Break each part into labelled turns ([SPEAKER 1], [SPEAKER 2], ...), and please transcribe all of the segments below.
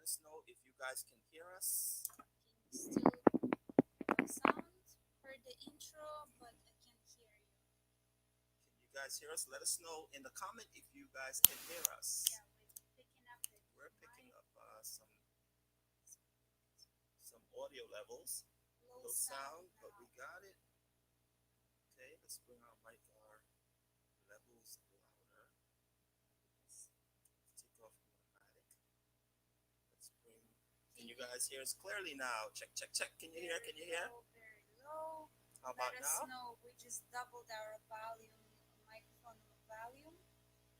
[SPEAKER 1] us know if you guys can hear us.
[SPEAKER 2] Still no sound for the intro, but I can hear you.
[SPEAKER 1] Can you guys hear us? Let us know in the comment if you guys can hear us.
[SPEAKER 2] Yeah, we're picking up the
[SPEAKER 1] We're picking
[SPEAKER 2] mic.
[SPEAKER 1] up some audio levels,
[SPEAKER 2] Low
[SPEAKER 1] low
[SPEAKER 2] sound
[SPEAKER 1] sound, but
[SPEAKER 2] now.
[SPEAKER 1] we got it. Okay, let's bring our mic our levels louder. Let's take off automatic. Let's bring. Can you guys hear us clearly now? Check, check, check. Can you hear? Can you hear?
[SPEAKER 2] Very low.
[SPEAKER 1] How
[SPEAKER 2] Let
[SPEAKER 1] about
[SPEAKER 2] us
[SPEAKER 1] now?
[SPEAKER 2] know. We just doubled our volume, microphone volume.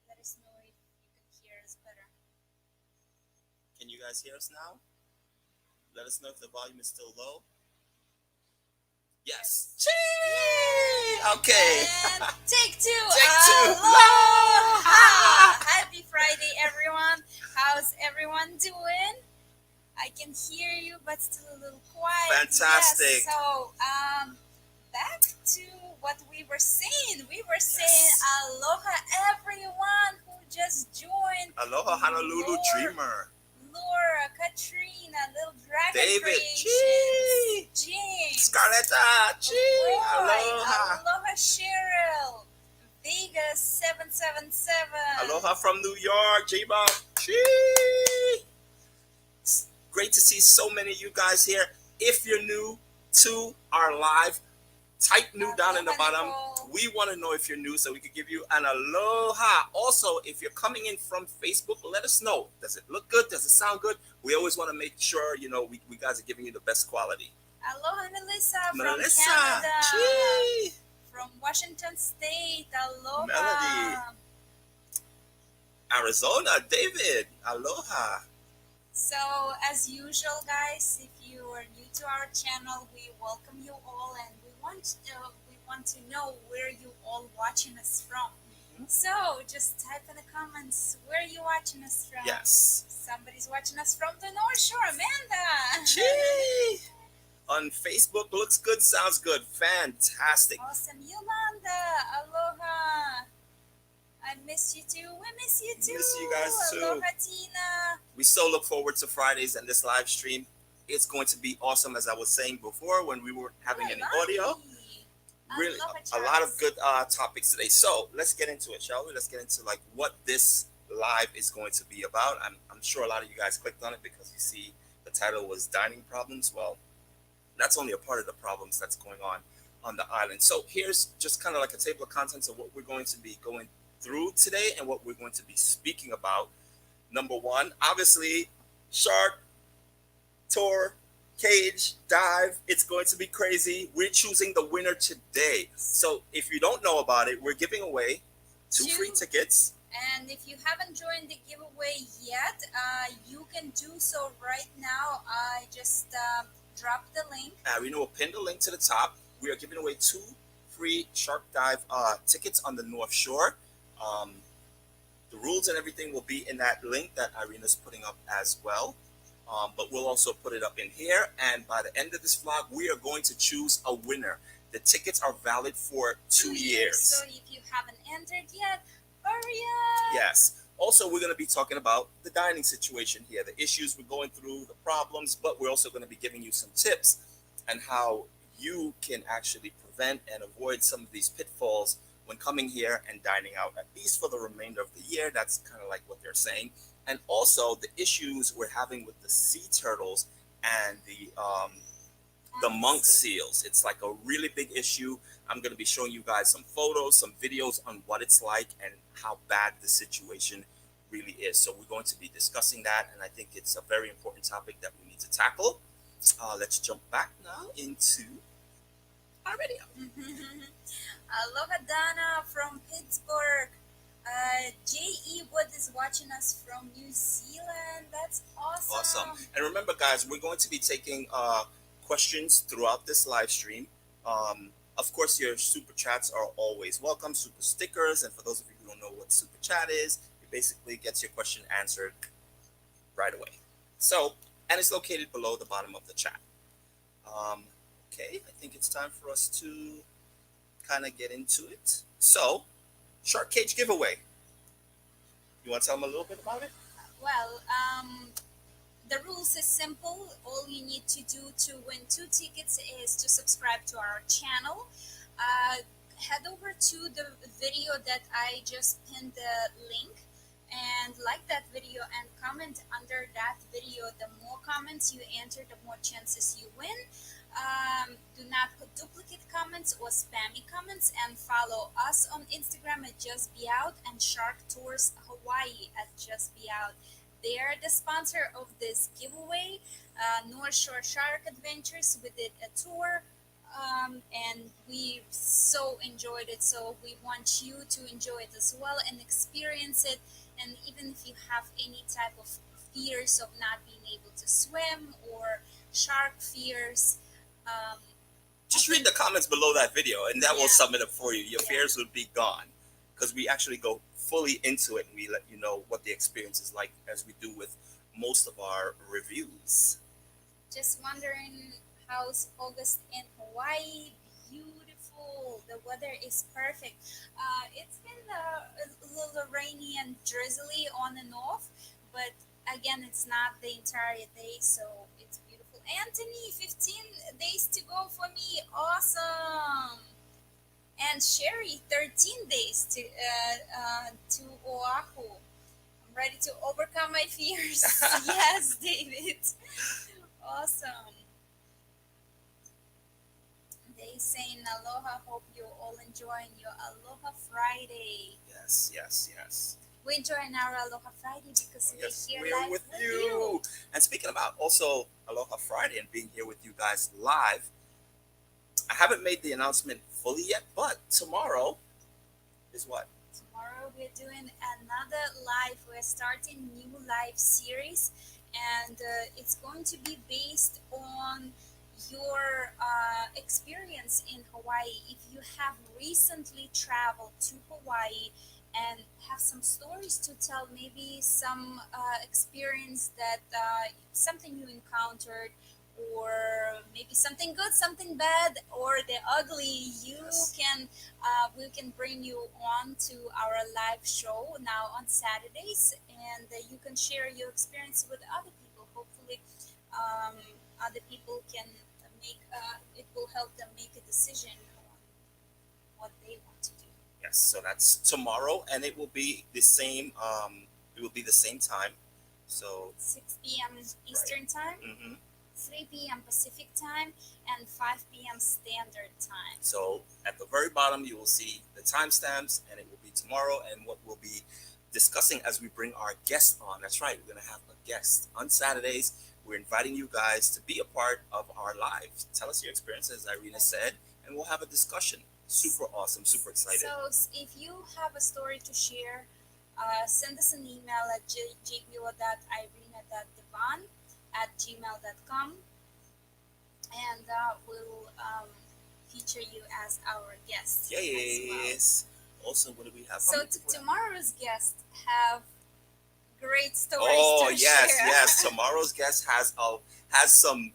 [SPEAKER 2] Let us know if you can hear us better.
[SPEAKER 1] Can you guys hear us now? Let us know if the volume is still low. Yes. Chee! Okay.
[SPEAKER 2] And take two.
[SPEAKER 1] Take two.
[SPEAKER 2] Aloha! Happy Friday, everyone. How's everyone doing? I can hear you, but still a little quiet.
[SPEAKER 1] Fantastic.
[SPEAKER 2] Yes. So, back to what we were saying. We were saying aloha, everyone who just joined.
[SPEAKER 1] Aloha, Honolulu Dreamer.
[SPEAKER 2] Laura, Katrina, Little Dragon
[SPEAKER 1] David,
[SPEAKER 2] Creations, James,
[SPEAKER 1] Scarletta,
[SPEAKER 2] Roy,
[SPEAKER 1] aloha.
[SPEAKER 2] Aloha Cheryl, Vegas 777.
[SPEAKER 1] Aloha from New York, J-Bob. Chee! It's great to see so many of you guys here. If you're new to our live, type new down in the bottom. We want to know if you're new so we can give you an aloha. Also, if you're coming in from Facebook, let us know. Does it look good? Does it sound good? We always want to make sure, we guys are giving you the best quality.
[SPEAKER 2] Aloha, Melissa from
[SPEAKER 1] Melissa,
[SPEAKER 2] Canada.
[SPEAKER 1] Gee.
[SPEAKER 2] From Washington State. Aloha.
[SPEAKER 1] Melody. Arizona, David. Aloha.
[SPEAKER 2] So, as usual, guys, if you are new to our channel, we welcome you all, and we want to know where you all watching us from. Mm-hmm. So, just type in the comments where you watching us from.
[SPEAKER 1] Yes.
[SPEAKER 2] Somebody's watching us from the North Shore, Amanda.
[SPEAKER 1] Gee. On Facebook, looks good, sounds good, fantastic.
[SPEAKER 2] Awesome, Yolanda. Aloha. I miss you too. We miss you too.
[SPEAKER 1] Miss you guys too.
[SPEAKER 2] Aloha, Tina.
[SPEAKER 1] We so look forward to Fridays and this live stream. It's going to be awesome, as I was saying before when we weren't having any audio. Really, a lot of good topics today. So let's get into it, shall we? Let's get into what this live is going to be about. I'm sure a lot of you guys clicked on it because you see the title was dining problems. Well, that's only a part of the problems that's going on the island. So here's just kind of like a table of contents of what we're going to be going through today and what we're going to be speaking about. Number one, obviously, shark, tour, cage, dive. It's going to be crazy. We're choosing the winner today. So if you don't know about it, we're giving away two free tickets.
[SPEAKER 2] And if you haven't joined the giveaway yet, you can do so right now. I just dropped the link.
[SPEAKER 1] We will pin the link to the top. We are giving away two free shark dive tickets on the North Shore. The rules and everything will be in that link that Irina's putting up as well. But we'll also put it up in here. And by the end of this vlog, we are going to choose a winner. The tickets are valid for 2 years.
[SPEAKER 2] So if you haven't entered yet, hurry up.
[SPEAKER 1] Yes. Also, we're going to be talking about the dining situation here, the issues we're going through, the problems, but we're also going to be giving you some tips on how you can actually prevent and avoid some of these pitfalls when coming here and dining out, at least for the remainder of the year. That's kind of like what they're saying. And also the issues we're having with the sea turtles and the monk seals. It's like a really big issue. I'm going to be showing you guys some photos, some videos on what it's like and how bad the situation really is. So we're going to be discussing that, and I think it's a very important topic that we need to tackle. Let's jump back now into our video.
[SPEAKER 2] Aloha, Dana from Pittsburgh. J.E. Wood is watching us from New Zealand. That's awesome.
[SPEAKER 1] Awesome. And remember, guys, we're going to be taking questions throughout this live stream. Of course, your super chats are always welcome, super stickers. And for those of you who don't know what super chat is, it basically gets your question answered right away. So, and it's located below the bottom of the chat. Okay, I think it's time for us to kind of get into it. So, shark cage giveaway. You want to tell them a little bit about it?
[SPEAKER 2] Well, the rules is simple. All you need to do to win 2 tickets is to subscribe to our channel. Head over to the video that I just pinned the link and like that video and comment under that video. The more comments you enter, the more chances you win. Do not put duplicate comments or spammy comments, and follow us on Instagram at Just Be Out and Shark Tours Hawaii at Just Be Out. They are the sponsor of this giveaway. North Shore Shark Adventures. We did a tour, and we so enjoyed it. So we want you to enjoy it as well and experience it. And even if you have any type of fears of not being able to swim or shark fears,
[SPEAKER 1] just read the comments below that video, and that will
[SPEAKER 2] Yeah.
[SPEAKER 1] sum it up for you. Your
[SPEAKER 2] Yeah.
[SPEAKER 1] fears would be gone, because we actually go fully into it, and we let you know what the experience is like, as we do with most of our reviews.
[SPEAKER 2] just wondering how's August in Hawaii. Beautiful. The weather is perfect. It's been a little rainy and drizzly on and off, but again, it's not the entire day, so it's beautiful. Anthony, 15 days to go for me. Awesome. And Sherry, 13 days to Oahu. I'm ready to overcome my fears. Yes, David. Awesome. They saying aloha. Hope you all enjoying your Aloha Friday.
[SPEAKER 1] Yes, yes, yes.
[SPEAKER 2] We're enjoying our Aloha Friday because
[SPEAKER 1] Yes,
[SPEAKER 2] we're here
[SPEAKER 1] we're
[SPEAKER 2] live
[SPEAKER 1] with you. And speaking about also Aloha Friday and being here with you guys live, I haven't made the announcement fully yet, but tomorrow is what?
[SPEAKER 2] Tomorrow we're doing another live. We're starting new live series, and it's going to be based on your experience in Hawaii. If you have recently traveled to Hawaii and have some stories to tell, maybe some experience that something you encountered, or maybe something good, something bad, or the ugly, you
[SPEAKER 1] Yes.
[SPEAKER 2] can we can bring you on to our live show now on Saturdays, and you can share your experience with other people. Hopefully, other people can make it will help them make a decision on what they want to do.
[SPEAKER 1] Yes, so that's tomorrow, and it will be the same. It will be the same time. So
[SPEAKER 2] 6 p.m. Eastern Time,
[SPEAKER 1] mhm.
[SPEAKER 2] 3 p.m. Pacific Time, and 5 p.m. Standard Time.
[SPEAKER 1] So at the very bottom, you will see the timestamps, and it will be tomorrow, and what we'll be discussing as we bring our guest on. That's right, we're going to have a guest on Saturdays. We're inviting you guys to be a part of our live. Tell us your experiences, Irina said, and we'll have a discussion. Super awesome, super excited.
[SPEAKER 2] So if you have a story to share, send us an email at jvio.irina.devan@gmail.com, and we'll feature you as our guest. as well.
[SPEAKER 1] Yes. Also, what do we have? How
[SPEAKER 2] So
[SPEAKER 1] many people we have?
[SPEAKER 2] tomorrow's guest have great stories
[SPEAKER 1] Oh
[SPEAKER 2] to
[SPEAKER 1] yes,
[SPEAKER 2] share.
[SPEAKER 1] yes. Tomorrow's guest has some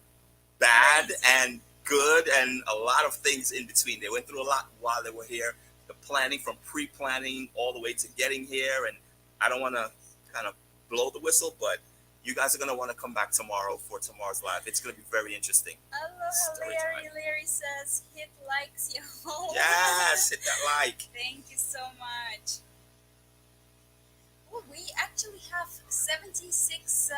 [SPEAKER 1] bad and good and a lot of things in between. They went through a lot while they were here. The planning, from pre-planning all the way to getting here, and I don't want to kind of blow the whistle, but you guys are going to want to come back tomorrow for tomorrow's live. It's going to be very interesting.
[SPEAKER 2] Aloha,
[SPEAKER 1] Story
[SPEAKER 2] Larry.
[SPEAKER 1] time.
[SPEAKER 2] Larry says, hit likes, yo.
[SPEAKER 1] Yes, hit that like.
[SPEAKER 2] Thank you so much. Oh, we actually have 76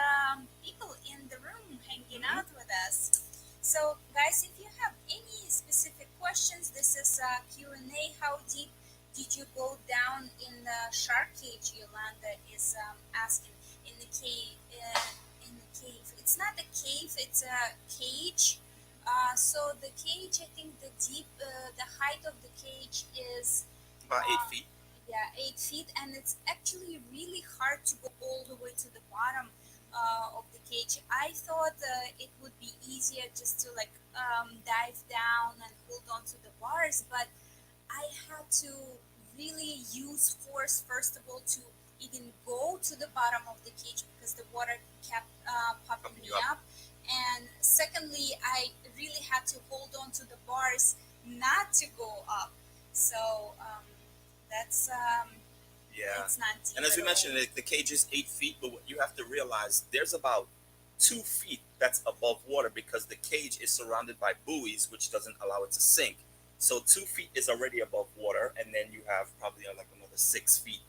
[SPEAKER 2] people in the room hanging out with us. So, guys, if you have any specific questions, this is a Q&A. How deep did you go down in the shark cage? Yolanda is asking. In the cave. It's not a cave. It's a cage. So the cage, I think the height of the cage is
[SPEAKER 1] About 8 feet.
[SPEAKER 2] yeah, 8 feet, and it's actually really hard to go all the way to the bottom of the cage. I thought it would be easier just to dive down and hold on to the bars, but I had to really use force, first of all, to even go to the bottom of the cage because the water kept popping me up. And secondly, I really had to hold on to the bars not to go up. So that's
[SPEAKER 1] Yeah.
[SPEAKER 2] it's not deep
[SPEAKER 1] And as we
[SPEAKER 2] at
[SPEAKER 1] mentioned,
[SPEAKER 2] all.
[SPEAKER 1] the cage is 8 feet, but what you have to realize, there's about 2 feet that's above water because the cage is surrounded by buoys, which doesn't allow it to sink. So 2 feet is already above water, and then you have probably like another 6 feet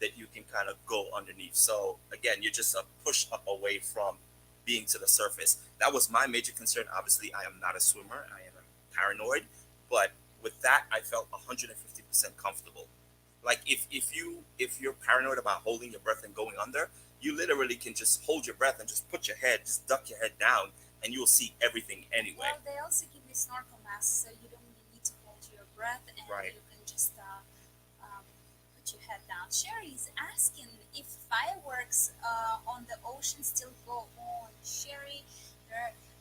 [SPEAKER 1] that you can kind of go underneath. So again, you're just a push up away from being to the surface. That was my major concern. Obviously, I am not a swimmer. I am paranoid, but with that, I felt 150% comfortable. Like if you're paranoid about holding your breath and going under, you literally can just hold your breath and just put your head, just duck your head down, and you will see everything anyway.
[SPEAKER 2] Well, they also give you snorkel masks, so you don't need to hold your breath, and
[SPEAKER 1] Right.
[SPEAKER 2] you can just put your head down. Sherry is asking if fireworks on the ocean still go on. Sherry,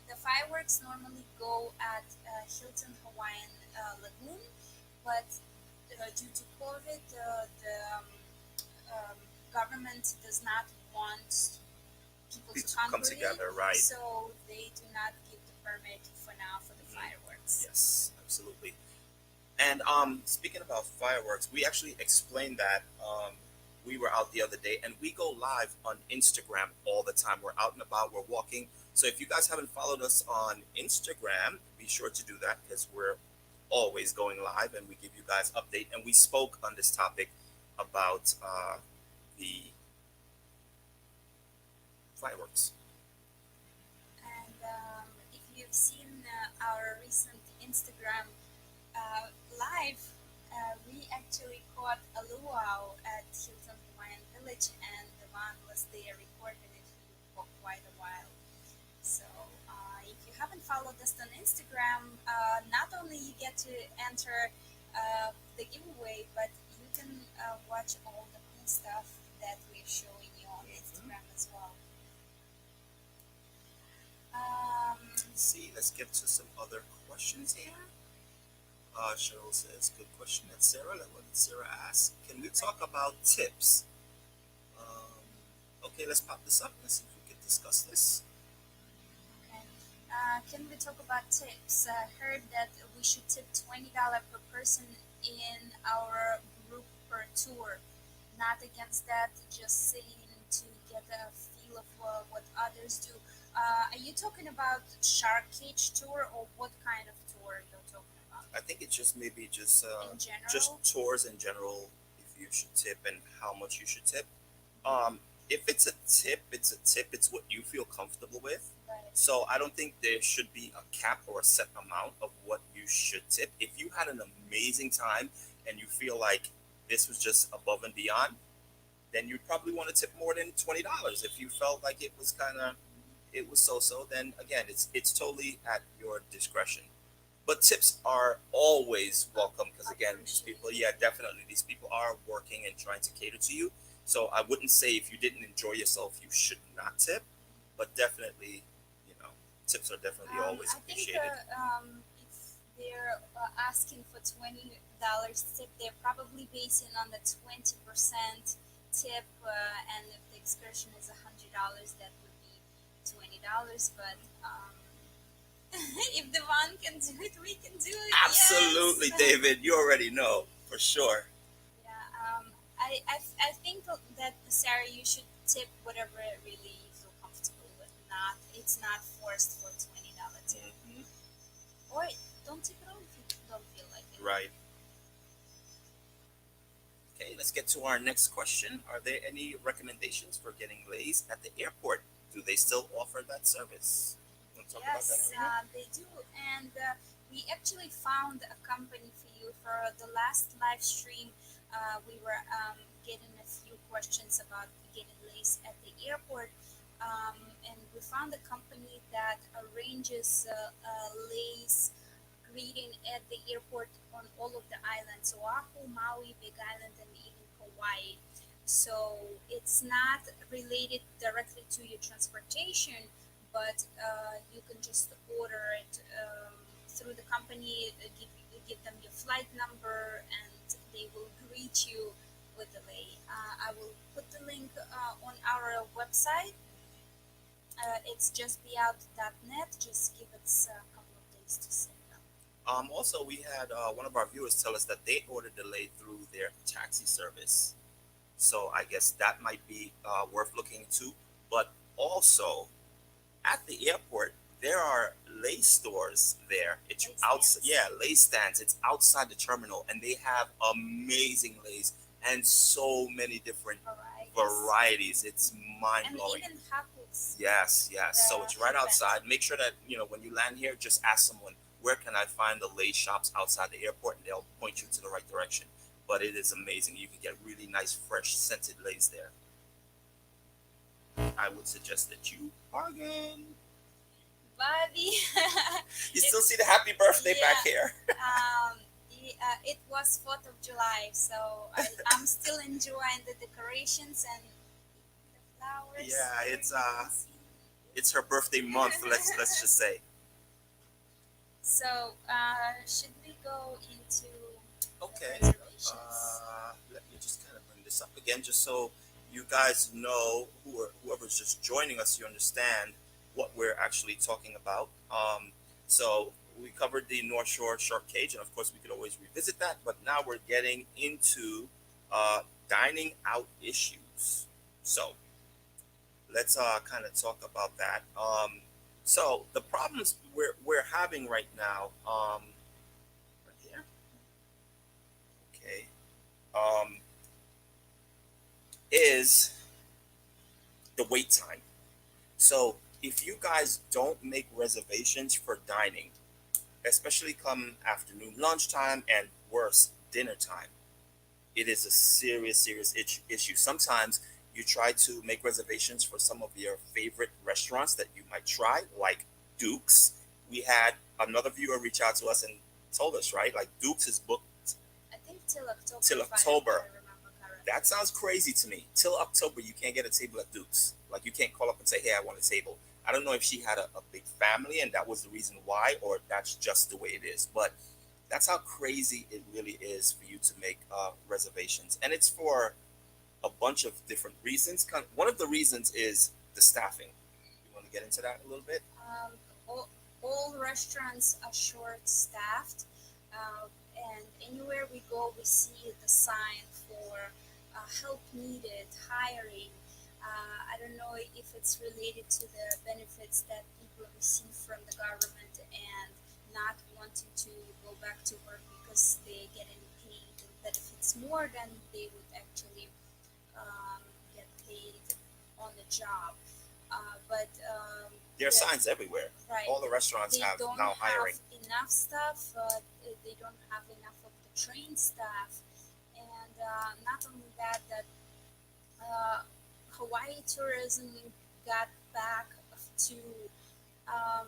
[SPEAKER 2] the fireworks normally go at Hilton Hawaiian Lagoon, but due to COVID, the government does not want people to
[SPEAKER 1] People come
[SPEAKER 2] congregate,
[SPEAKER 1] together, right?
[SPEAKER 2] so they do not give the permit for now for the fireworks.
[SPEAKER 1] Yes, absolutely. And speaking about fireworks, we actually explained that we were out the other day, and we go live on Instagram all the time. We're out and about, we're walking. So if you guys haven't followed us on Instagram, be sure to do that because we're always going live and we give you guys update. And we spoke on this topic about the fireworks.
[SPEAKER 2] And if you've seen our recent Instagram live, we actually caught a luau at Hilton Hawaiian Village, and Devon was there recording it for quite a while. So if you haven't followed us on Instagram, not only you get to enter the giveaway, but you can watch all the cool stuff that we're showing you on Instagram as well.
[SPEAKER 1] Let's see, let's get to some other questions here. Cheryl says, good question. That's Sarah. What did Sarah ask? Can we talk about tips? Okay, let's pop this up. Let's see if we can discuss this.
[SPEAKER 2] Okay. Can we talk about tips? I heard that we should tip $20 per person in our group per tour. Not against that, just saying to get a feel of what others do. Are you talking about shark cage tour, or what kind of tour you're talking about?
[SPEAKER 1] I think it's just maybe
[SPEAKER 2] In general?
[SPEAKER 1] just tours in general. If you should tip and how much you should tip. If it's a tip, it's a tip. It's what you feel comfortable with.
[SPEAKER 2] Right.
[SPEAKER 1] So I don't think there should be a cap or a set amount of what you should tip. If you had an amazing time and you feel like this was just above and beyond, then you'd probably want to tip more than $20. If you felt like it was so, then again, it's totally at your discretion. But tips are always welcome because again, these people, yeah, definitely, these people are working and trying to cater to you. So I wouldn't say if you didn't enjoy yourself, you should not tip, but definitely, tips are definitely always appreciated.
[SPEAKER 2] I think if they're asking for $20 tip, they're probably basing on the 20% tip, and if the excursion is $100, that would be $20. But if the one can do it, we can do it.
[SPEAKER 1] Absolutely,
[SPEAKER 2] yes.
[SPEAKER 1] David. You already know for sure.
[SPEAKER 2] Yeah, I think that Sarah, you should tip whatever really you feel comfortable with. It's not forced for $20 tip.
[SPEAKER 1] Mhm.
[SPEAKER 2] Or don't tip at all if you don't feel like it.
[SPEAKER 1] Right. Okay, let's get to our next question. Are there any recommendations for getting lays at the airport? Do they still offer that service? Want to talk
[SPEAKER 2] Yes,
[SPEAKER 1] about that, Arena?
[SPEAKER 2] they do, and we actually found a company for you for the last live stream. We were getting a few questions about getting lace at the airport, and we found a company that arranges lace greeting at the airport on all of the islands, Oahu, Maui, Big Island, and even Kauai. So it's not related directly to your transportation, but you can just order it through the company, give them your flight number, and they will greet you with the lei. I will put the link on our website. It's justbeout.net. Just give us a couple of days to set it up.
[SPEAKER 1] Also, we had one of our viewers tell us that they ordered the lay through their taxi service. So I guess that might be worth looking into. But also, At the airport, there are lace stores there. It's
[SPEAKER 2] Lace
[SPEAKER 1] outside,
[SPEAKER 2] stands.
[SPEAKER 1] yeah, lace stands. It's outside the terminal, and they have amazing lace and so many different
[SPEAKER 2] Varieties.
[SPEAKER 1] varieties. It's mind
[SPEAKER 2] And
[SPEAKER 1] blowing.
[SPEAKER 2] even hapus.
[SPEAKER 1] Yes, yes. So
[SPEAKER 2] The
[SPEAKER 1] it's right
[SPEAKER 2] headband.
[SPEAKER 1] outside. Make sure that when you land here, just ask someone where can I find the lace shops outside the airport, and they'll point you to the right direction. But it is amazing. You can get really nice, fresh, scented lace there. I would suggest that you bargain.
[SPEAKER 2] Bobby.
[SPEAKER 1] You still see the happy birthday back
[SPEAKER 2] Yeah.
[SPEAKER 1] here.
[SPEAKER 2] It was 4th of July, so I'm still enjoying the decorations and the flowers.
[SPEAKER 1] Yeah,
[SPEAKER 2] here
[SPEAKER 1] it's
[SPEAKER 2] you can see.
[SPEAKER 1] it's her birthday month. Let's just say.
[SPEAKER 2] So, should we go into
[SPEAKER 1] Okay.
[SPEAKER 2] the reservations?
[SPEAKER 1] Let me just kind of bring this up again, just so you guys know, whoever's just joining us, you understand what we're actually talking about. So we covered the North Shore Shark Cage, and of course we could always revisit that. But now we're getting into dining out issues. So let's kind of talk about that. So the problems we're having right now, right here. Okay. Um, is the wait time. So if you guys don't make reservations for dining, especially come afternoon lunchtime and worse dinner time, it is a serious issue. Sometimes you try to make reservations for some of your favorite restaurants that you might try, like Duke's. We had another viewer reach out to us and told us, right, like Duke's is booked
[SPEAKER 2] I think till October.
[SPEAKER 1] till
[SPEAKER 2] if I
[SPEAKER 1] October.
[SPEAKER 2] remember correctly.
[SPEAKER 1] That sounds crazy to me. Till October, you can't get a table at Duke's. Like, you can't call up and say, "Hey, I want a table." I don't know if she had a big family and that was the reason why, or that's just the way it is. But that's how crazy it really is for you to make reservations, and it's for a bunch of different reasons. One of the reasons is the staffing. You want to get into that a little bit?
[SPEAKER 2] Um, all restaurants are short staffed, and anywhere we go, we see the sign for help needed, hiring. I don't know if it's related to the benefits that people receive from the government and not wanting to go back to work because they getting paid benefits more than they would actually um, get paid on the job. But
[SPEAKER 1] There are
[SPEAKER 2] yeah,
[SPEAKER 1] signs everywhere.
[SPEAKER 2] right.
[SPEAKER 1] All the restaurants
[SPEAKER 2] They
[SPEAKER 1] have
[SPEAKER 2] don't
[SPEAKER 1] now
[SPEAKER 2] have
[SPEAKER 1] hiring.
[SPEAKER 2] enough staff. They don't have enough of the trained staff, and not only that, that uh, Hawaii tourism got back to um,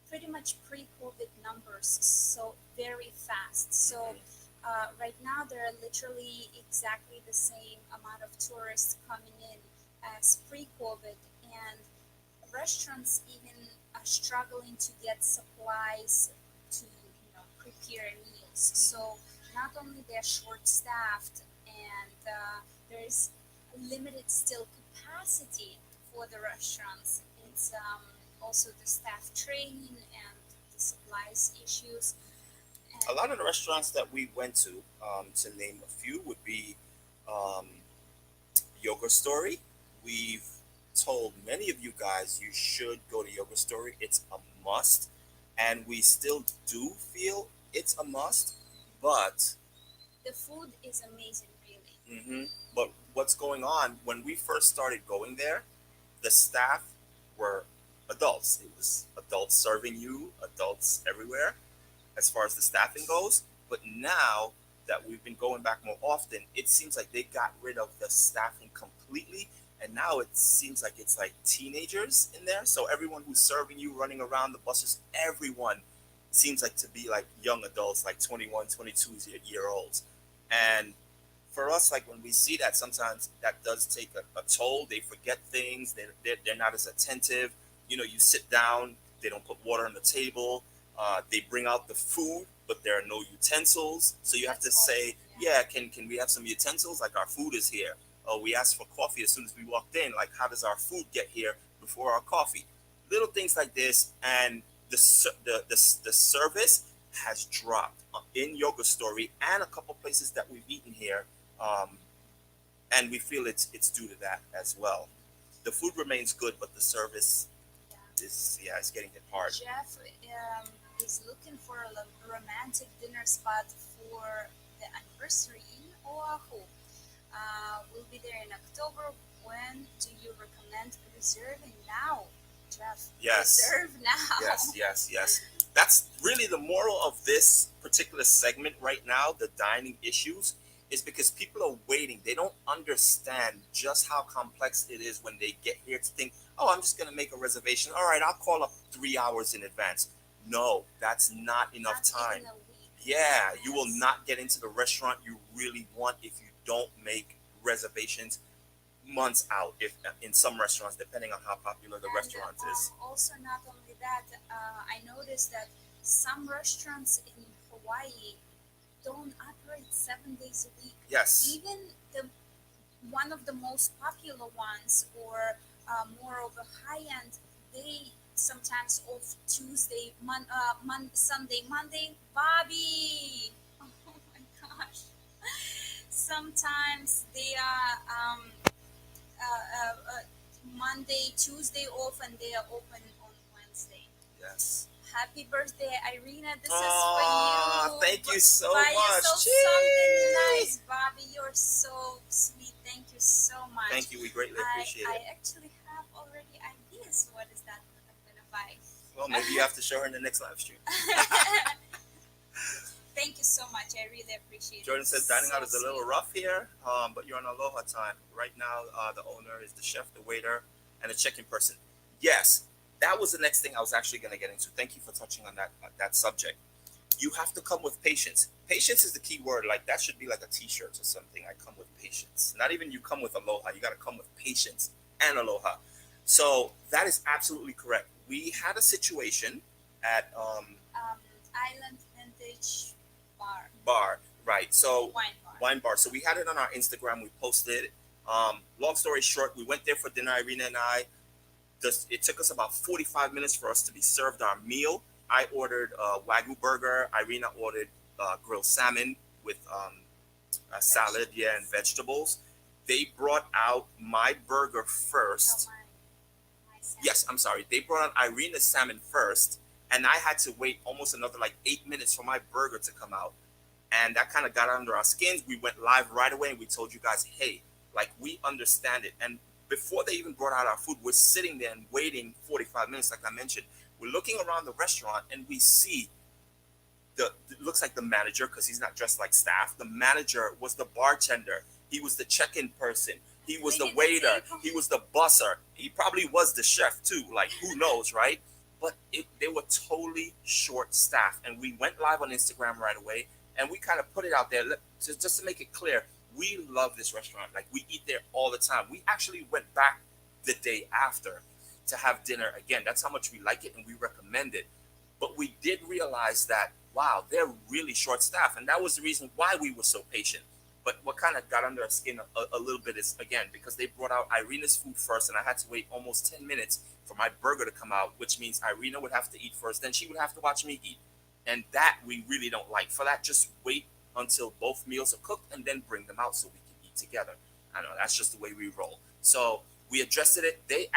[SPEAKER 2] pretty much pre-COVID numbers so very fast. So right now there are literally exactly the same amount of tourists coming in as pre-COVID, and restaurants even are struggling to get supplies to prepare meals. So not only they're short staffed and there's limited still capacity for the restaurants. It's also the staff training and the supplies issues.
[SPEAKER 1] A
[SPEAKER 2] And
[SPEAKER 1] lot of the restaurants that we went to name a few, would be um, Yoga Story. We've told many of you guys you should go to Yoga Story. It's a must, and we still do feel it's a must. But
[SPEAKER 2] the food is amazing, really.
[SPEAKER 1] but what's going on, when we first started going there, the staff were adults. It was adults serving you, adults everywhere, as far as the staffing goes. But now that we've been going back more often, it seems like they got rid of the staffing completely. And now it seems like it's like teenagers in there. So everyone who's serving you, running around the buses, everyone seems like to be like young adults, like 21, 22 year olds. And for us, like when we see that, sometimes that does take a toll. They forget things. They're not as attentive. You sit down, they don't put water on the table. They bring out the food, but there are no utensils. So you have to
[SPEAKER 2] That's
[SPEAKER 1] say,
[SPEAKER 2] awesome,
[SPEAKER 1] yeah, can we have some utensils? Like, our food is here. Oh, we asked for coffee as soon as we walked in. Like, how does our food get here before our coffee? Little things like this, and the service has dropped in Yoga Story and a couple places that we've eaten here, um, and we feel it's due to that as well. The food remains good, but the service,
[SPEAKER 2] Yeah.
[SPEAKER 1] It's getting hit hard.
[SPEAKER 2] Jeff is looking for a romantic dinner spot for the anniversary in Oahu. We'll be there in October. When do you recommend reserving now, Jeff?
[SPEAKER 1] Yes.
[SPEAKER 2] Reserve now.
[SPEAKER 1] Yes. That's really the moral of this particular segment right now, the dining issues, is because people are waiting. They don't understand just how complex it is when they get here to think, oh, I'm just going to make a reservation. All right, I'll call up 3 hours in advance. No, that's not enough time.
[SPEAKER 2] Even a week.
[SPEAKER 1] Yeah, you will not get into the restaurant you really want if you don't make reservations months out, if in some restaurants, depending on how popular the restaurant is.
[SPEAKER 2] Also, not only that, I noticed that some restaurants in Hawaii don't operate 7 days a week.
[SPEAKER 1] Yes.
[SPEAKER 2] Even the one of the most popular ones, or more of a high end, they sometimes off Tuesday, Sunday, Monday. Bobby, oh my gosh! Sometimes they are Monday, Tuesday off, and they are open on Wednesday.
[SPEAKER 1] Yes.
[SPEAKER 2] Happy birthday, Irina! This is
[SPEAKER 1] Oh,
[SPEAKER 2] for you.
[SPEAKER 1] thank you so
[SPEAKER 2] Buy
[SPEAKER 1] much.
[SPEAKER 2] yourself
[SPEAKER 1] Gee.
[SPEAKER 2] something nice, Bobby. You're so sweet. Thank you so much.
[SPEAKER 1] Thank you. We greatly appreciate
[SPEAKER 2] I
[SPEAKER 1] it.
[SPEAKER 2] actually have already ideas. What is that I'm gonna buy?
[SPEAKER 1] Well, maybe you have to show her in the next live stream.
[SPEAKER 2] Thank you so much. I really appreciate it.
[SPEAKER 1] Jordan says dining
[SPEAKER 2] So
[SPEAKER 1] out is a little
[SPEAKER 2] sweet.
[SPEAKER 1] rough here, but you're on aloha time. Right now, the owner is the chef, the waiter, and the check-in person. Yes, that was the next thing I was actually going to get into. Thank you for touching on that subject. You have to come with patience. Patience is the key word. Like, that should be like a T-shirt or something. I come with patience. Not even you come with aloha. You got to come with patience and aloha. So that is absolutely correct. We had a situation at
[SPEAKER 2] Island Vintage
[SPEAKER 1] bar, right? So
[SPEAKER 2] Wine Bar.
[SPEAKER 1] wine bar. So we had it on our Instagram. We posted. Long story short, we went there for dinner. Irina and I. It took us about 45 minutes for us to be served our meal. I ordered a Wagyu burger. Irina ordered grilled salmon with a salad, and vegetables. They brought out my burger first.
[SPEAKER 2] No, my salmon.
[SPEAKER 1] Yes, I'm sorry. They brought out Irina's salmon first, and I had to wait almost another like 8 minutes for my burger to come out. And that kind of got under our skins. We went live right away and we told you guys, hey, like, we understand it. And before they even brought out our food, we're sitting there and waiting 45 minutes, like I mentioned. We're looking around the restaurant and we see it looks like the manager, because he's not dressed like staff. The manager was the bartender. He was the check-in person. He was the waiter. He was the busser. He probably was the chef too. Like, who knows, right? But they were totally short-staffed. And we went live on Instagram right away, and we kind of put it out there just to make it clear. We love this restaurant. Like, we eat there all the time. We actually went back the day after to have dinner again. That's how much we like it, and we recommend it. But we did realize that, wow, they're really short-staffed, and that was the reason why we were so patient. But what kind of got under our skin a little bit is, again, because they brought out Irina's food first, and I had to wait almost 10 minutes for my burger to come out, which means Irina would have to eat first, then she would have to watch me eat. And that we really don't like. For that, just wait until both meals are cooked and then bring them out so we can eat together. I know, that's just the way we roll. So we addressed it. They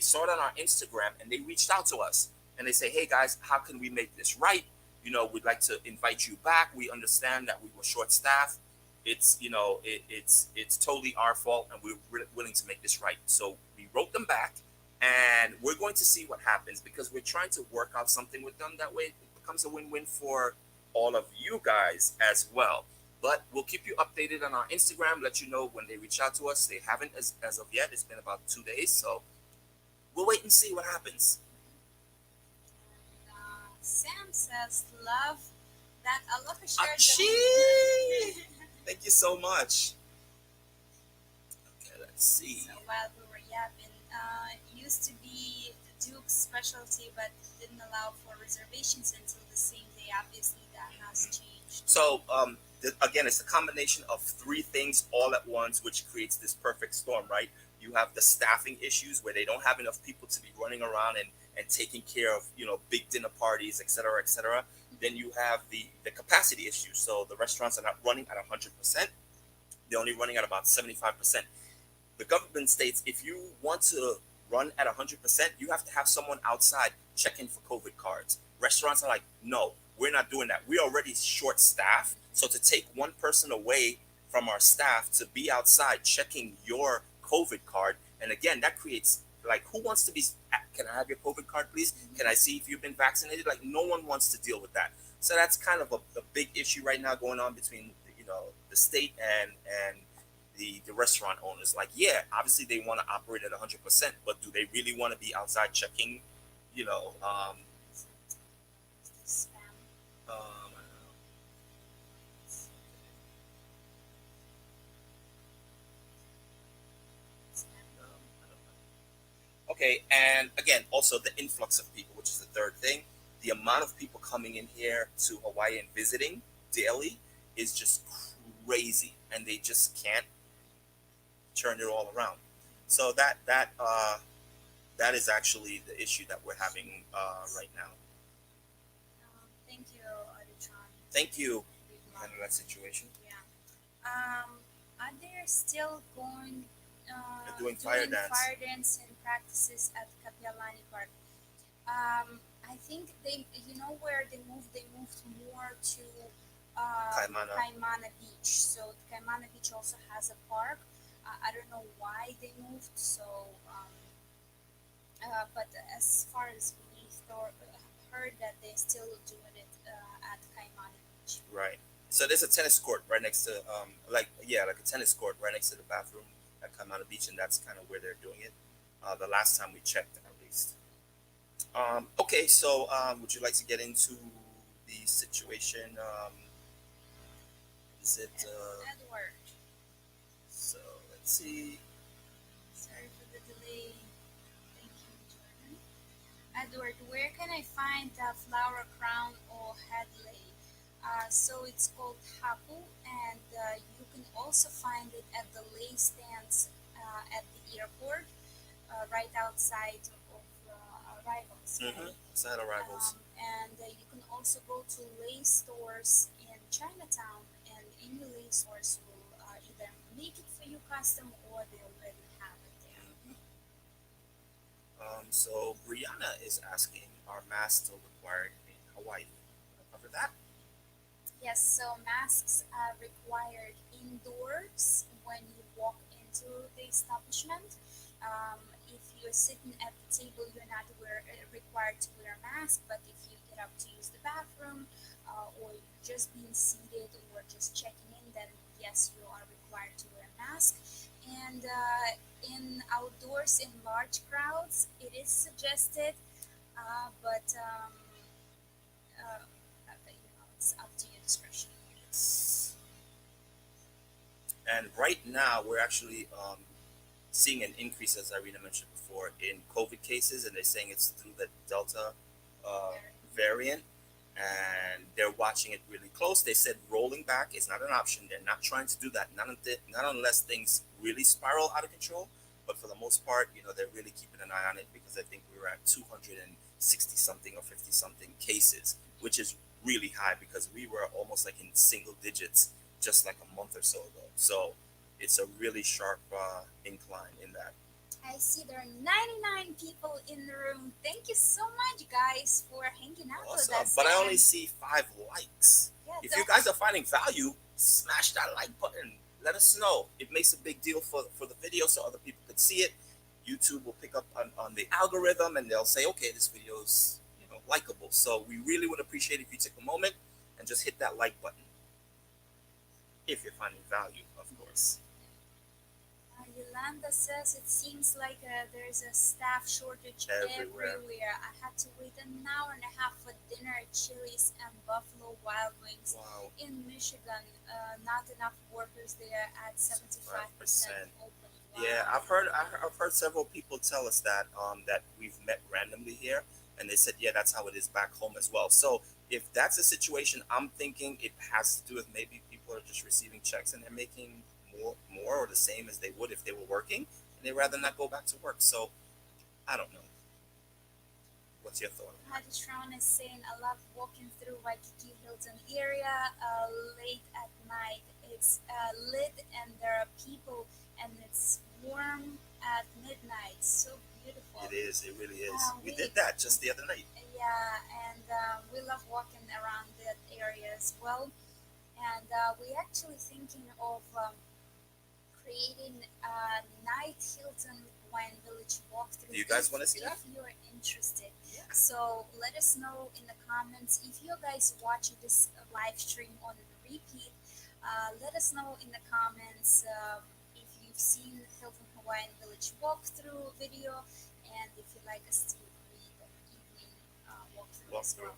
[SPEAKER 1] saw it on our Instagram, and they reached out to us. And they say, hey, guys, how can we make this right? You know, we'd like to invite you back. We understand that we were short-staffed. It's, you know, it's totally our fault, and we're willing to make this right. So we wrote them back, and we're going to see what happens, because we're trying to work out something with them. That way it becomes a win-win for all of you guys as well. But we'll keep you updated on our Instagram, let you know when they reach out to us. They haven't as of yet. It's been about 2 days, so we'll wait and see what happens.
[SPEAKER 2] Sam says, love that ALOOHA shared.
[SPEAKER 1] Achoo! Thank you so much. Okay, let's see.
[SPEAKER 2] So while we were yapping, used to be the Duke's specialty, but didn't allow for reservations until the same day. Obviously, that has changed.
[SPEAKER 1] So, again, it's a combination of three things all at once, which creates this perfect storm, right? You have the staffing issues where they don't have enough people to be running around and taking care of, you know, big dinner parties, et cetera, et cetera. Then you have the capacity issues. So the restaurants are not running at 100%. They're only running at about 75%. The government states if you want to run at 100%, you have to have someone outside checking for COVID cards. Restaurants are like, no, we're not doing that. We're already short staff. So to take one person away from our staff to be outside checking your COVID card, and again, that creates like, who wants to be, can I have your COVID card, please? Can I see if you've been vaccinated? Like, no one wants to deal with that. So that's kind of a big issue right now going on between, the state and the restaurant owners. Like, yeah, obviously they want to operate at 100%, but do they really want to be outside checking, you know,
[SPEAKER 2] Spam.
[SPEAKER 1] I don't know. I don't know. Okay, and again, also the influx of people, which is the third thing. The amount of people coming in here to Hawaii and visiting daily is just crazy, and they just can't turn it all around. So that is actually the issue that we're having right now.
[SPEAKER 2] Thank you, Auditron.
[SPEAKER 1] Thank you for handling that situation.
[SPEAKER 2] Yeah. Are they still
[SPEAKER 1] They're doing fire
[SPEAKER 2] dance and practices at Kapialani Park? I think they, where they moved? They moved more to Kaimana Beach. So Kaimana Beach also has a park. I don't know why they moved. So, but as far as we heard that they still doing it at Kaimana Beach.
[SPEAKER 1] Right. So there's a tennis court right next to like a tennis court right next to the bathroom at Kaimana Beach, and that's kind of where they're doing it. The last time we checked, at least. Okay, so would you like to get into the situation? Is it
[SPEAKER 2] Edward?
[SPEAKER 1] So let's see.
[SPEAKER 2] Sorry for the delay. Thank you, Jordan. Edward, where can I find the flower crown or head lay? So it's called hapu, and you can also find it at the lay stands at the airport, right outside of arrivals.
[SPEAKER 1] Mm-hmm. Outside arrivals.
[SPEAKER 2] And you can also go to lay stores in Chinatown, and any lay stores will either make it for you custom or they already have it there.
[SPEAKER 1] So Brianna is asking, are masks still required in Hawaii? Cover that?
[SPEAKER 2] Yes, so masks are required indoors when you walk into the establishment. If you're sitting at the table, you're not required to wear a mask, but if you get up to use the bathroom or you're just being seated or just checking in, then yes, you are required to wear a mask. And in outdoors, in large crowds, it is suggested, but it's up to your discretion.
[SPEAKER 1] Yes. And right now, we're actually seeing an increase, as Irina mentioned before, in COVID cases, and they're saying it's through the Delta variant, and they're watching it really close. They said rolling back is not an option. They're not trying to do that, not unless things really spiral out of control. But for the most part, they're really keeping an eye on it, because I think we were at 260 something or 50 something cases, which is really high, because we were almost like in single digits just like a month or so ago. So it's a really sharp incline in that.
[SPEAKER 2] I see there are 99 people in the room. Thank you so much, guys, for hanging out with us.
[SPEAKER 1] But I only see 5 likes.
[SPEAKER 2] Yeah,
[SPEAKER 1] if you guys are finding value, smash that like button. Let us know. It makes a big deal for the video, so other people could see it. YouTube will pick up on the algorithm, and they'll say, okay, this video is likable. So we really would appreciate if you took a moment and just hit that like button, if you're finding value, of course.
[SPEAKER 2] Yolanda says it seems like there's a staff shortage everywhere. I had to wait an hour and a half for dinner at Chili's and Buffalo Wild Wings in Michigan. Not enough workers there at 75% open. Wow.
[SPEAKER 1] Yeah, I've heard several people tell us that that we've met randomly here, and they said, yeah, that's how it is back home as well. So if that's a situation, I'm thinking it has to do with maybe people are just receiving checks and they're making more or the same as they would if they were working, and they'd rather not go back to work. So I don't know. What's your thought?
[SPEAKER 2] Hadishron is saying, I love walking through Waikiki Hilton area late at night. It's lit and there are people, and it's warm at midnight. So beautiful.
[SPEAKER 1] It is. It really is. We
[SPEAKER 2] We
[SPEAKER 1] did that just the other night.
[SPEAKER 2] Yeah, and we love walking around that area as well. And we actually thinking of creating a night Hilton Wine Village walkthrough.
[SPEAKER 1] Do you guys want to see that?
[SPEAKER 2] If you're interested.
[SPEAKER 1] Yeah.
[SPEAKER 2] So let us know in the comments if you guys watch this live stream on repeat. Let us know in the comments if you've seen Hilton Hawaiian Village walkthrough video, and if you'd like us to read the evening walkthrough as
[SPEAKER 1] Walkthrough.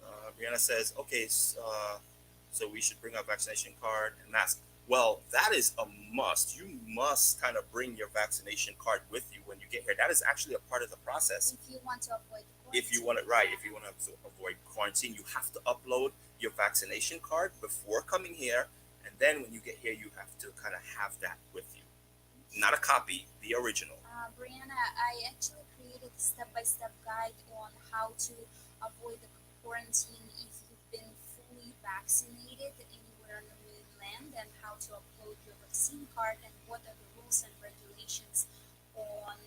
[SPEAKER 2] well.
[SPEAKER 1] Brianna says, okay, so we should bring our vaccination card and mask. Well, that is a must. You must kind of bring your vaccination card with you when you get here. That is actually a part of the process.
[SPEAKER 2] If you want to avoid
[SPEAKER 1] If you want it right, if you want to avoid quarantine, you have to upload your vaccination card before coming here, and then when you get here, you have to kind of have that with you. Not a copy, the original.
[SPEAKER 2] Brianna, I actually created a step-by-step guide on how to avoid the quarantine if you've been fully vaccinated anywhere in the mainland, and how to upload your vaccine card, and what are the rules and regulations on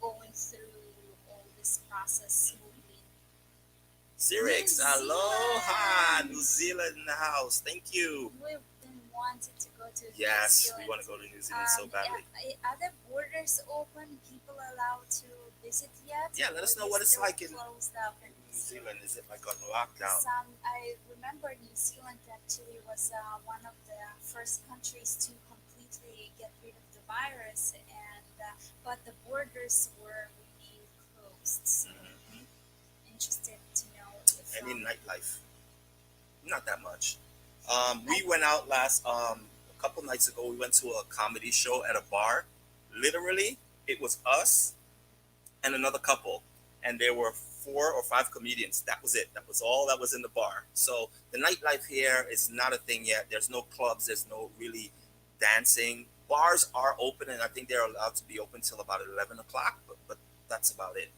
[SPEAKER 2] going through all this process smoothly.
[SPEAKER 1] Zerix,
[SPEAKER 2] New
[SPEAKER 1] aloha,
[SPEAKER 2] Zealand.
[SPEAKER 1] New Zealand in the house. Thank you.
[SPEAKER 2] We've been wanting to go to New
[SPEAKER 1] Yes,
[SPEAKER 2] Zealand.
[SPEAKER 1] we want to go to New Zealand so badly.
[SPEAKER 2] Are the borders open? People allowed to visit yet?
[SPEAKER 1] Yeah, let us
[SPEAKER 2] Or
[SPEAKER 1] know
[SPEAKER 2] they
[SPEAKER 1] what it's
[SPEAKER 2] still
[SPEAKER 1] like in
[SPEAKER 2] closed up in
[SPEAKER 1] New Zealand. Is it like on lockdown?
[SPEAKER 2] I remember New Zealand actually was one of the first countries to completely get rid of the virus, and but the borders were being closed. So
[SPEAKER 1] Mhm.
[SPEAKER 2] interested to know if
[SPEAKER 1] Any nightlife? Not that much. We went out a couple nights ago. We went to a comedy show at a bar. Literally, it was us and another couple, and there were 4 or 5 comedians. That was it. That was all that was in the bar. So the nightlife here is not a thing yet. There's no clubs. There's no really dancing. Bars are open, and I think they're allowed to be open till about 11 o'clock. But that's about it.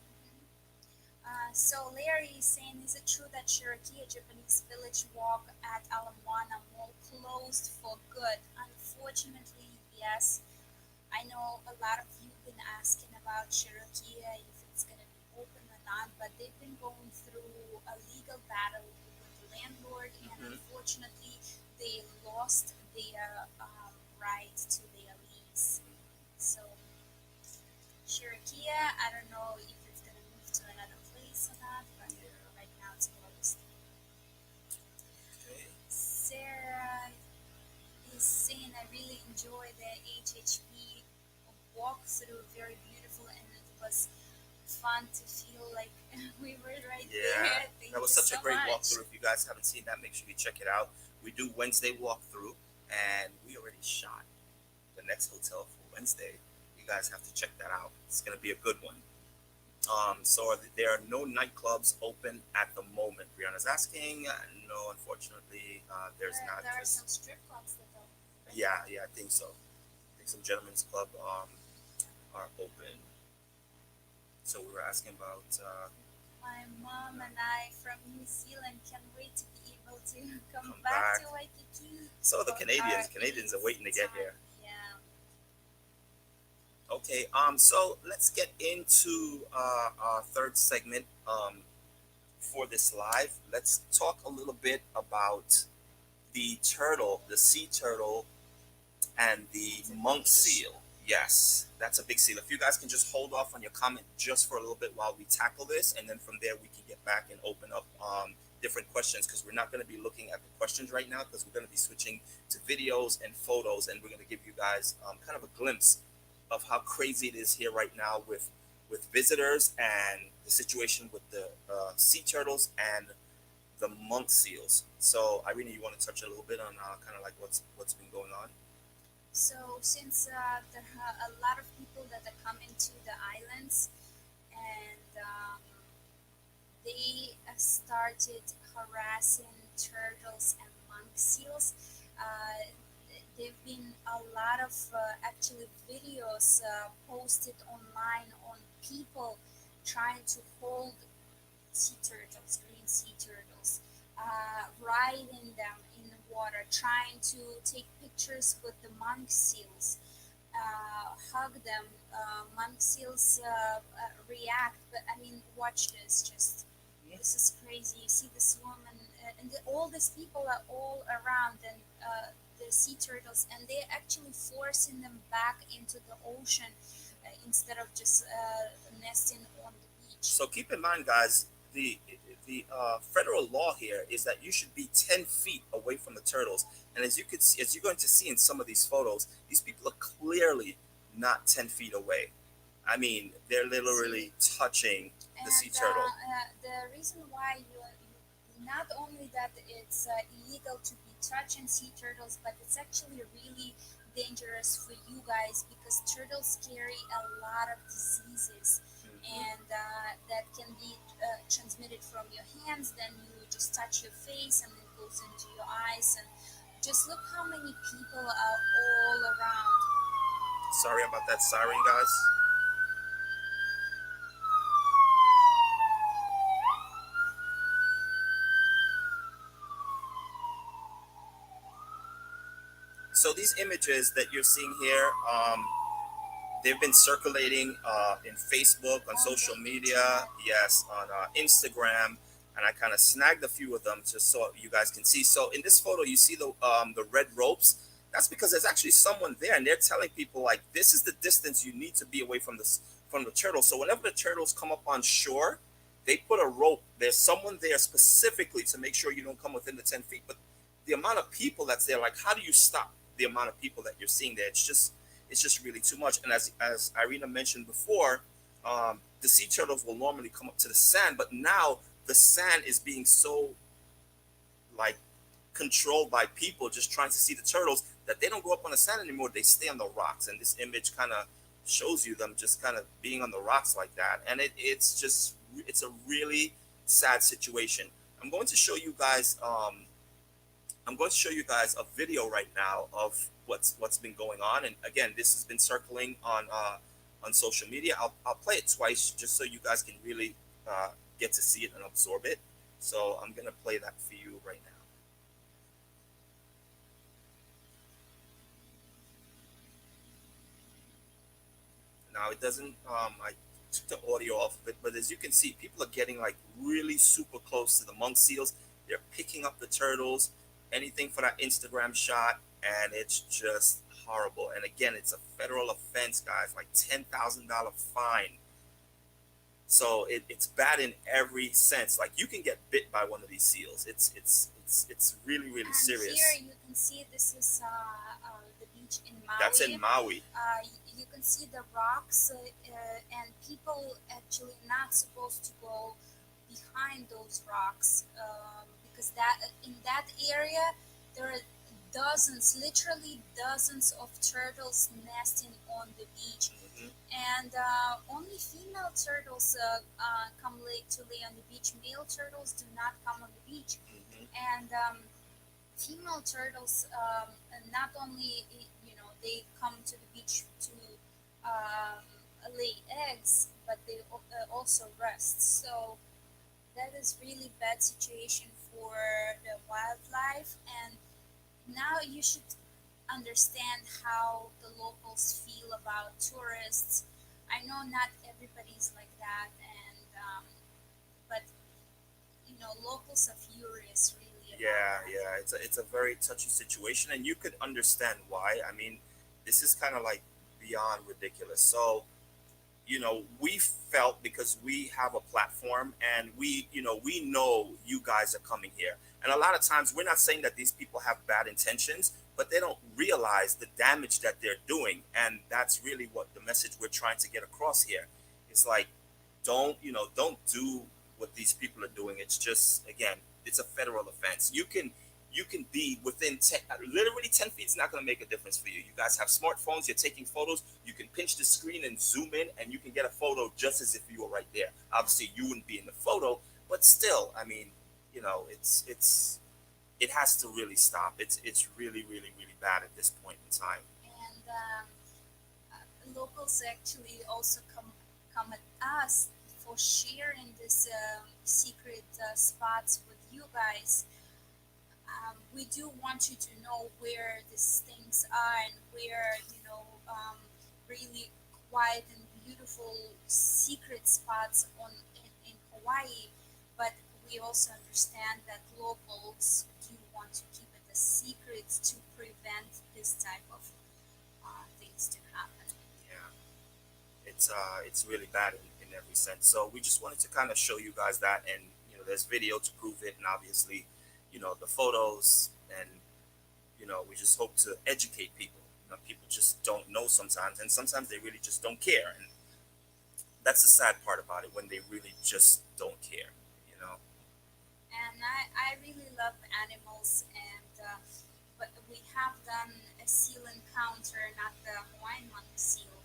[SPEAKER 2] So Larry is saying, is it true that Cherokee, a Japanese village walk at Ala Moana Mall, closed for good? Unfortunately, yes. I know a lot of you have been asking about Cherokee, if it's going to be open or not, but they've been going through a legal battle with the landlord, and unfortunately, they lost their right to their lease. So Cherokee, I don't know if it's going to move to another place or not, but right now it's closed.
[SPEAKER 1] Okay.
[SPEAKER 2] Sarah is saying, I really enjoy the HHP walkthrough, very beautiful, and it was fun to feel like we were right there.
[SPEAKER 1] Yeah,
[SPEAKER 2] Thank
[SPEAKER 1] that was
[SPEAKER 2] you
[SPEAKER 1] such
[SPEAKER 2] so
[SPEAKER 1] a great
[SPEAKER 2] much.
[SPEAKER 1] walkthrough. If you guys haven't seen that, make sure you check it out. We do Wednesday walkthrough, and we already shot the next hotel for Wednesday. You guys have to check that out. It's gonna be a good one. So there are no nightclubs open at the moment. Brianna's asking. No, unfortunately, there's not.
[SPEAKER 2] There are some strip clubs that are open.
[SPEAKER 1] Yeah, I think so. I think some gentlemen's club are open. So we were asking about.
[SPEAKER 2] My mom and I from New Zealand can't wait to be able to come
[SPEAKER 1] Come
[SPEAKER 2] back
[SPEAKER 1] back.
[SPEAKER 2] to Waikiki.
[SPEAKER 1] So the
[SPEAKER 2] for
[SPEAKER 1] Canadians are waiting to get
[SPEAKER 2] time.
[SPEAKER 1] here.
[SPEAKER 2] Yeah.
[SPEAKER 1] Okay, so let's get into our third segment for this live. Let's talk a little bit about the turtle, the sea turtle, and the monk seal. Yes, that's a big seal. If you guys can just hold off on your comment just for a little bit while we tackle this, and then from there we can get back and open up different questions, because we're not going to be looking at the questions right now, because we're going to be switching to videos and photos, and we're going to give you guys kind of a glimpse of how crazy it is here right now with visitors, and the situation with the sea turtles and the monk seals. So Irene, you want to touch a little bit on kind of like what's been going on?
[SPEAKER 2] So since there are a lot of people that are coming to the islands, and they started harassing turtles and monk seals, there've been a lot of actually videos posted online on people trying to hold sea turtles, green sea turtles, riding them in the water, trying to take pictures with the monk seals. hug them. Monk seals react, but I mean, watch this. Just this is crazy. You see this woman, and all these people are all around, and the sea turtles, and they're actually forcing them back into the ocean instead of just nesting on the beach.
[SPEAKER 1] So keep in mind, guys, the federal law here is that you should be 10 feet away from the turtles. And as you could see, as you're going to see in some of these photos, these people are clearly not 10 feet away. I mean, they're literally touching the sea turtle.
[SPEAKER 2] The reason why not only that it's illegal to be touching sea turtles, but it's actually really dangerous for you guys because turtles carry a lot of diseases, and that can be transmitted from your hands. Then you just touch your face, and it goes into your eyes. And just look how many people are all around.
[SPEAKER 1] Sorry about that siren, guys. So these images that you're seeing here, they've been circulating in Facebook, on social media, yes, on Instagram, and I kind of snagged a few of them just so you guys can see. So in this photo, you see the red ropes. That's because there's actually someone there, and they're telling people like this is the distance you need to be away from the turtle. So whenever the turtles come up on shore, they put a rope. There's someone there specifically to make sure you don't come within the 10 feet. But the amount of people that's there, like how do you stop the amount of people that you're seeing there? It's just really too much. And as Irina mentioned before, the sea turtles will normally come up to the sand, but now the sand is being so like controlled by people just trying to see the turtles that they don't go up on the sand anymore. They stay on the rocks, and this image kind of shows you them just kind of being on the rocks like that. And it's a really sad situation. I'm going to show you guys. I'm going to show you guys a video right now of what's been going on. And again, this has been circling on social media. I'll play it twice just so you guys can really get to see it and absorb it. So I'm gonna play that for you right now. Now it doesn't. I took the audio off of it, but as you can see, people are getting like really super close to the monk seals. They're picking up the turtles, anything for that Instagram shot, and it's just horrible. And again, it's a federal offense, guys, like $10,000 fine. So it's bad in every sense. Like you can get bit by one of these seals. It's really really
[SPEAKER 2] And
[SPEAKER 1] serious.
[SPEAKER 2] here you can see this is the beach in Maui.
[SPEAKER 1] That's in Maui.
[SPEAKER 2] You can see the rocks, and people actually not supposed to go behind those rocks because that in that area there are dozens, literally dozens of turtles nesting on the beach. And only female turtles come to lay on the beach. Male turtles do not come on the beach. And female turtles not only they come to the beach to lay eggs, but they also rest. So that is really bad situation for the wildlife. And now you should understand how the locals feel about tourists. I know not everybody's like that, and but locals are furious really.
[SPEAKER 1] Yeah. It's a very touchy situation, and you could understand why. I mean, this is kind of like beyond ridiculous. So we felt because we have a platform and we know you guys are coming here. And a lot of times we're not saying that these people have bad intentions, but they don't realize the damage that they're doing. And that's really what the message we're trying to get across here. It's like, don't do what these people are doing. It's just, again, it's a federal offense. You can be within literally 10 feet is not going to make a difference for you. You guys have smartphones, you're taking photos, you can pinch the screen and zoom in, and you can get a photo just as if you were right there. Obviously, you wouldn't be in the photo, but still, I mean, it has to really stop. It's really, really, really bad at this point in time.
[SPEAKER 2] And locals actually also come at us for sharing this secret spots with you guys. We do want you to know where these things are and where really quiet and beautiful secret spots in Hawaii, but we also understand that locals do want to keep it a secret to prevent this type of things to happen.
[SPEAKER 1] Yeah, it's really bad in every sense. So we just wanted to kind of show you guys that, and there's video to prove it, and obviously, the photos, and we just hope to educate people. People just don't know sometimes, and sometimes they really just don't care, and that's the sad part about it, when they really just don't care.
[SPEAKER 2] And I really love animals, and but we have done a seal encounter, not the Hawaiian monk seal.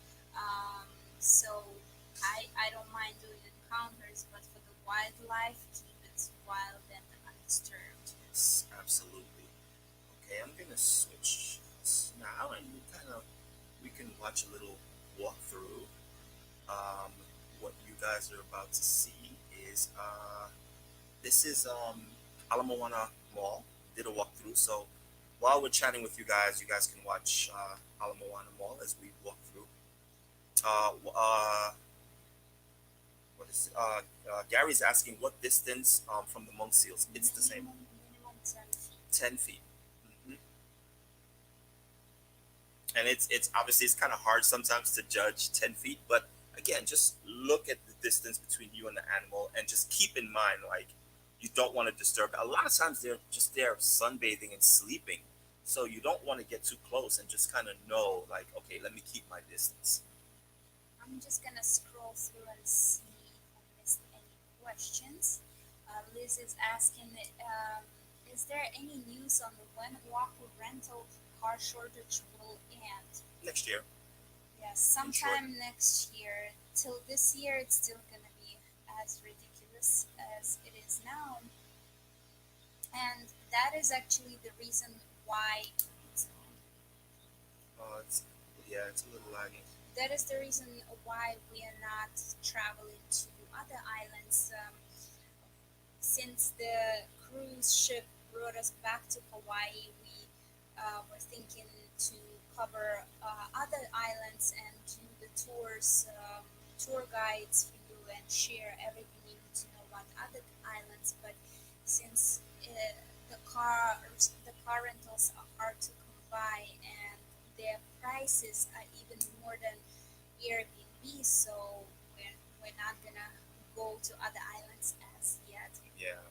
[SPEAKER 2] So I don't mind doing encounters, but for the wildlife, keep it wild and undisturbed.
[SPEAKER 1] Yes, absolutely. Okay, I'm gonna switch now, and we can watch a little walkthrough. Um, what you guys are about to see is this is Ala Moana Mall. Did a walkthrough, so while we're chatting with you guys can watch Ala Moana Mall as we walk through. What is Gary's asking what distance from the monk seals. It's the same,
[SPEAKER 2] Minimum 10 feet.
[SPEAKER 1] 10 feet. Hmm. And it's obviously it's kind of hard sometimes to judge 10 feet, but again, just look at the distance between you and the animal, and just keep in mind, like, you don't want to disturb. A lot of times they're just there sunbathing and sleeping, so you don't want to get too close, and just kind of know, like, okay, let me keep my distance.
[SPEAKER 2] I'm just gonna scroll through and see if I missed any questions. Liz is asking, is there any news on when Oahu rental car shortage will end?
[SPEAKER 1] Next year.
[SPEAKER 2] Yes, sometime next year. Till this year, it's still gonna be as ridiculous as it is now, and that is actually the reason why.
[SPEAKER 1] It's yeah, it's a little lagging.
[SPEAKER 2] That is the reason why we are not traveling to other islands. Since the cruise ship brought us back to Hawaii, we were thinking to cover other islands and do the tours, tour guides for you, and share everything you need to know about other islands. But since the car rentals are hard to come by, and their prices are even more than Airbnb, so we're not gonna go to other islands as yet.
[SPEAKER 1] Yeah.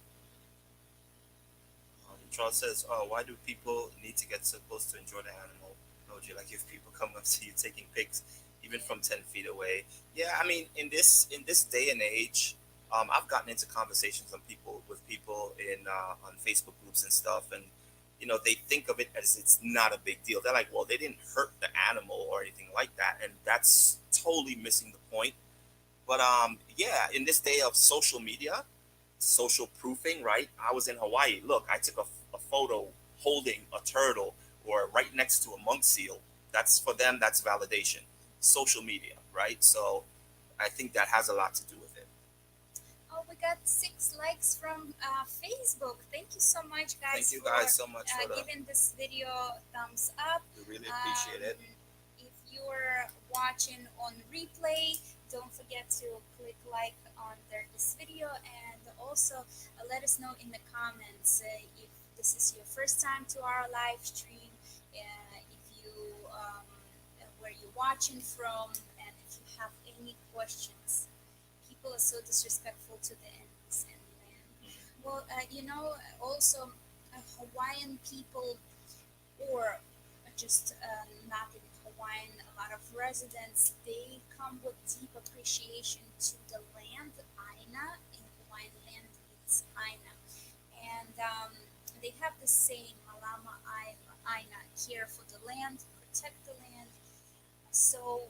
[SPEAKER 1] Charles says, "Oh, why do people need to get so close to enjoy the animal? Would you like if people come up to you taking pics, even from 10 feet away?" Yeah, I mean, in this day and age, I've gotten into conversations with people in on Facebook groups and stuff, and they think of it as it's not a big deal. They're like, well, they didn't hurt the animal or anything like that, and that's totally missing the point. But yeah, in this day of social media, social proofing, right? I was in Hawaii. Look, I took a photo holding a turtle or right next to a monk seal. That's for them. That's validation. Social media, right? So I think that has a lot to do with it.
[SPEAKER 2] Oh, we got 6 likes from Facebook. Thank you so much, guys.
[SPEAKER 1] Thank you guys so much for
[SPEAKER 2] giving this video thumbs up.
[SPEAKER 1] We really appreciate it.
[SPEAKER 2] If you're watching on replay, don't forget to click like under this video, and also let us know in the comments if this is your first time to our live stream, if you where you're watching from, and if you have any questions. People are so disrespectful to the animals and land. Well, also Hawaiian people, or just not in Hawaiian, a lot of residents, they come with deep appreciation to the land, Aina. In Hawaiian, land means Aina. And they have the saying, Malama Aina, care for the land, protect the land. So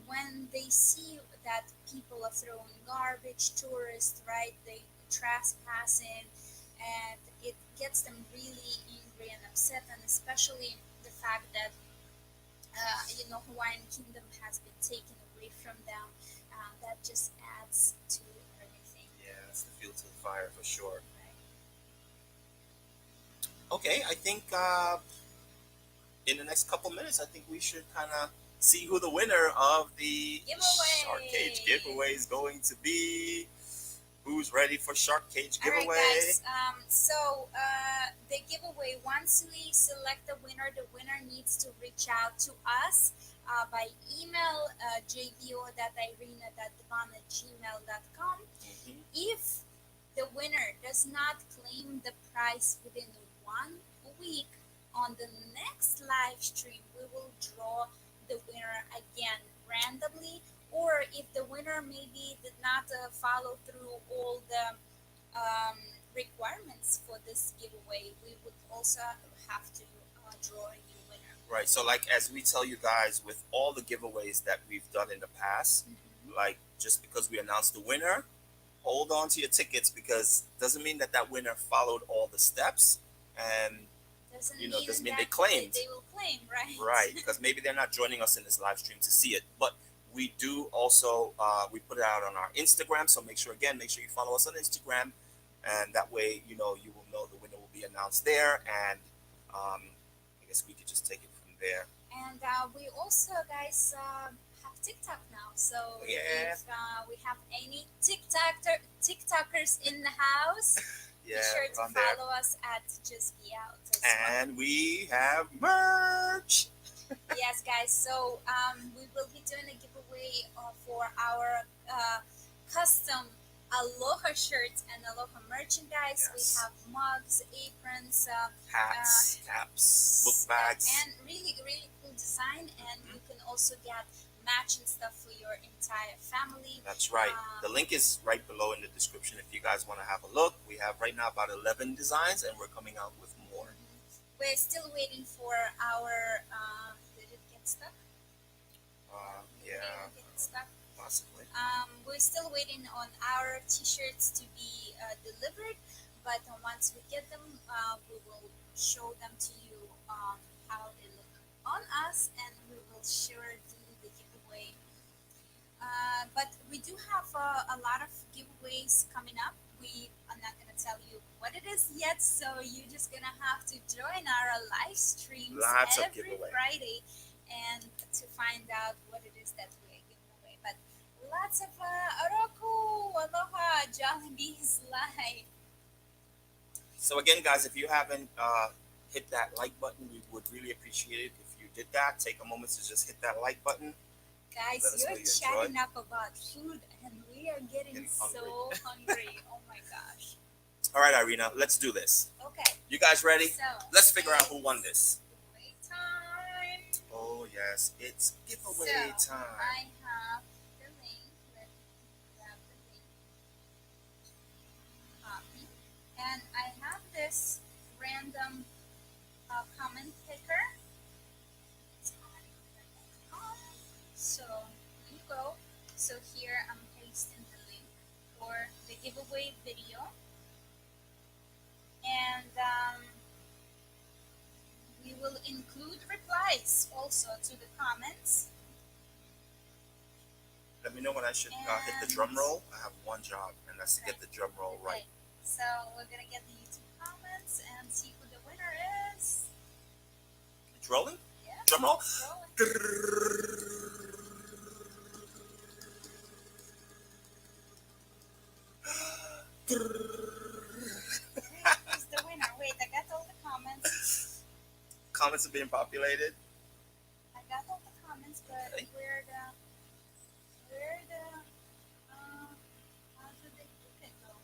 [SPEAKER 2] when they see that people are throwing garbage, tourists, right, they trespassing, and it gets them really angry and upset, and especially the fact that Hawaiian Kingdom has been taken away from them. That just adds to everything.
[SPEAKER 1] Yeah, it's the fuel to the fire for sure.
[SPEAKER 2] Right.
[SPEAKER 1] Okay, I think in the next couple minutes, I think we should kind of see who the winner of the
[SPEAKER 2] Giveaway.
[SPEAKER 1] Shark Cage giveaway is going to be. Who's ready for Shark Cage giveaway?
[SPEAKER 2] All right, guys. So the giveaway. Once we select the winner needs to reach out to us by email jbo.irina.devan@gmail.com. If the winner does not claim the prize within 1 week, on the next live stream, we will draw the winner again randomly. Or if the winner maybe did not follow through all the requirements for this giveaway, we would also have to draw a new winner.
[SPEAKER 1] Right. So, like as we tell you guys, with all the giveaways that we've done in the past, like just because we announced the winner, hold on to your tickets, because doesn't mean that that winner followed all the steps, and
[SPEAKER 2] doesn't
[SPEAKER 1] mean they claimed.
[SPEAKER 2] They will claim, right?
[SPEAKER 1] Right, because maybe they're not joining us in this live stream to see it, but we do also we put it out on our Instagram. So make sure you follow us on Instagram, and that way you will know the winner will be announced there, and I guess we could just take it from there.
[SPEAKER 2] And we also, guys, have TikTok now. So
[SPEAKER 1] Yeah.
[SPEAKER 2] if we have any TikTokers in the house, be sure to follow us at Just Be Out.
[SPEAKER 1] And we have merch.
[SPEAKER 2] Yes, guys. So we will be doing a giveaway for our custom ALOOHA shirts and ALOOHA merchandise.
[SPEAKER 1] Yes.
[SPEAKER 2] We have mugs, aprons,
[SPEAKER 1] hats, caps, book bags,
[SPEAKER 2] and really, really cool design. And you can also get matching stuff for your entire family.
[SPEAKER 1] That's right. The link is right below in the description if you guys want to have a look. We have right now about 11 designs, and we're coming out with more.
[SPEAKER 2] We're still waiting for our. Did it get stuck?
[SPEAKER 1] Yeah.
[SPEAKER 2] Did it get stuck?
[SPEAKER 1] Possibly.
[SPEAKER 2] We're still waiting on our T-shirts to be delivered, but once we get them, we will show them to you how they look on us, and we will sure do the giveaway. But we do have a lot of giveaways coming up. I'm not gonna tell you what it is yet, so you're just gonna have to join our live streams every Friday and to find out what it is that we are giving away. But lots of Roku, Aloha, Jollibee's live.
[SPEAKER 1] So again, guys, if you haven't hit that like button, we would really appreciate it if you did that. Take a moment to just hit that like button.
[SPEAKER 2] Guys, you're chatting up about food, and we are getting so hungry. Oh my gosh.
[SPEAKER 1] All right, Irina, let's do this.
[SPEAKER 2] Okay.
[SPEAKER 1] You guys ready?
[SPEAKER 2] So,
[SPEAKER 1] let's figure out who won this.
[SPEAKER 2] Giveaway time.
[SPEAKER 1] Oh, yes, it's giveaway time.
[SPEAKER 2] I have the link. Let me grab the link. Copy. And I have this random comment picker. So here you go. So here I'm pasting the link for the giveaway video, and we will include replies also to the comments.
[SPEAKER 1] Let me know when I should hit the drum roll. I have one job, and that's to get the drum roll right.
[SPEAKER 2] So we're gonna get the YouTube comments and see who the winner is.
[SPEAKER 1] It's rolling?
[SPEAKER 2] Yeah.
[SPEAKER 1] Drum roll?
[SPEAKER 2] It's rolling. Who's the winner? Wait, I got all the comments.
[SPEAKER 1] Comments are being populated.
[SPEAKER 2] I got all the comments, but
[SPEAKER 1] Okay.
[SPEAKER 2] where the how did they do it though?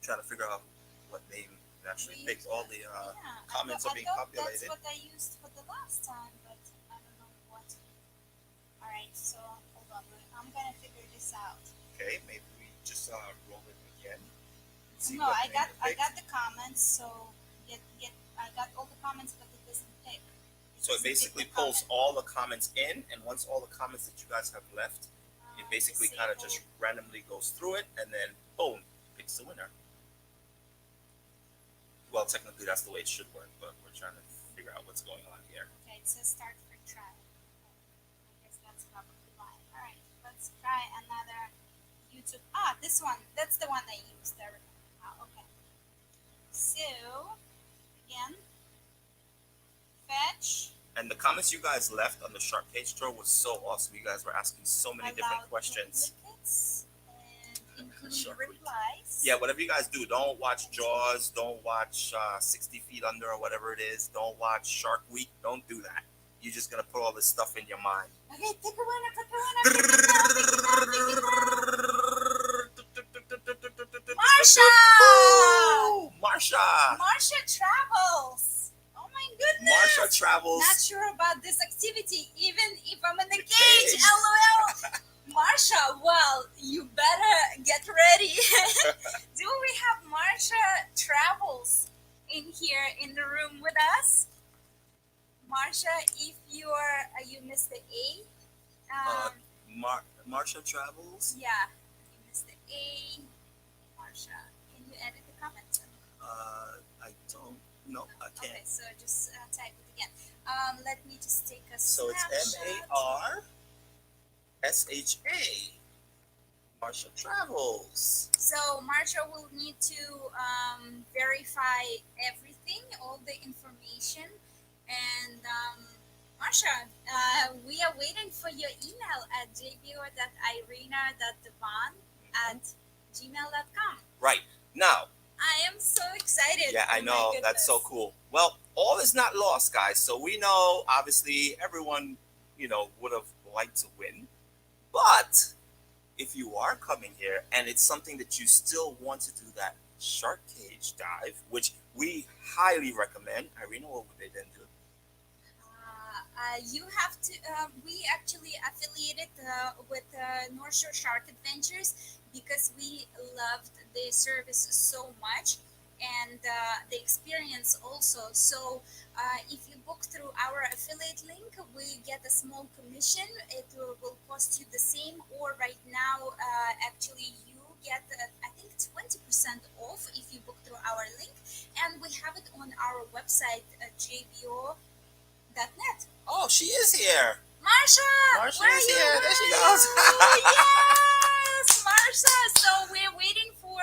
[SPEAKER 1] Trying to figure out what name actually
[SPEAKER 2] We
[SPEAKER 1] picked.
[SPEAKER 2] used
[SPEAKER 1] All
[SPEAKER 2] it.
[SPEAKER 1] the
[SPEAKER 2] Yeah,
[SPEAKER 1] comments
[SPEAKER 2] I
[SPEAKER 1] are being
[SPEAKER 2] thought
[SPEAKER 1] populated.
[SPEAKER 2] that's what I used for the last time, but I don't know what. All right, so hold on, I'm gonna figure this out.
[SPEAKER 1] Okay, maybe we just roll it again. See
[SPEAKER 2] No,
[SPEAKER 1] what
[SPEAKER 2] I
[SPEAKER 1] name it
[SPEAKER 2] got
[SPEAKER 1] picked.
[SPEAKER 2] the comments, so I got all the comments, but it doesn't pick.
[SPEAKER 1] So it basically pulls all the comments in, and once all the comments that you guys have left, it basically kind of just randomly goes through it, and then boom, picks the winner. Well, technically that's the way it should work, but we're trying to figure out what's going on here.
[SPEAKER 2] Okay, it says start free trial. I guess that's probably why. All right, let's try another YouTube. This one. That's the one I used. There we go. Okay. So again, fetch
[SPEAKER 1] And the comments you guys left on the Shark Cage store was so awesome. You guys were asking so many different questions.
[SPEAKER 2] And including replies.
[SPEAKER 1] Yeah, whatever you guys do, don't watch Jaws, don't watch 60 Feet Under or whatever it is. Don't watch Shark Week. Don't do that. You're just going to put all this stuff in your mind.
[SPEAKER 2] Okay, pick a winner, pick a winner, pick a winner. Marsha!
[SPEAKER 1] Marsha!
[SPEAKER 2] Marsha travels. Oh my goodness.
[SPEAKER 1] Marsha travels.
[SPEAKER 2] Not sure about this activity, even if I'm in the cage. LOL. Marsha, well, you better get ready. Do we have Marsha travels in here in the room with us? Marsha, if you missed the A.
[SPEAKER 1] Marsha travels?
[SPEAKER 2] Yeah, you missed the A. Marsha, can you edit the comments?
[SPEAKER 1] I don't know. I can't.
[SPEAKER 2] Okay, so just type it again. Let me just take a
[SPEAKER 1] So
[SPEAKER 2] snapshot.
[SPEAKER 1] it's MARSHA. Marsha travels.
[SPEAKER 2] So Marsha will need to verify everything, all the information. And Marsha, we are waiting for your email at jbo.irina.devon@gmail.com.
[SPEAKER 1] Right. Now,
[SPEAKER 2] I am so excited.
[SPEAKER 1] yeah, I
[SPEAKER 2] Oh my
[SPEAKER 1] know.
[SPEAKER 2] goodness.
[SPEAKER 1] That's so cool. Well, all is not lost, guys. So we know, obviously, everyone, would have liked to win. But if you are coming here and it's something that you still want to do that shark cage dive, which we highly recommend. Irina, what would they then do?
[SPEAKER 2] You have to. We actually affiliated with North Shore Shark Adventures because we loved the service so much and the experience also. So if you book through our affiliate link, we get a small commission. It will cost you the same, or right now, actually, you get I think 20% off if you book through our link, and we have it on our website jbo.net.
[SPEAKER 1] Oh, she is here.
[SPEAKER 2] Marsha!
[SPEAKER 1] Marsha
[SPEAKER 2] where
[SPEAKER 1] is
[SPEAKER 2] are you?
[SPEAKER 1] here. There
[SPEAKER 2] Where
[SPEAKER 1] she
[SPEAKER 2] are
[SPEAKER 1] goes.
[SPEAKER 2] you? Yes, Marsha. So we're waiting for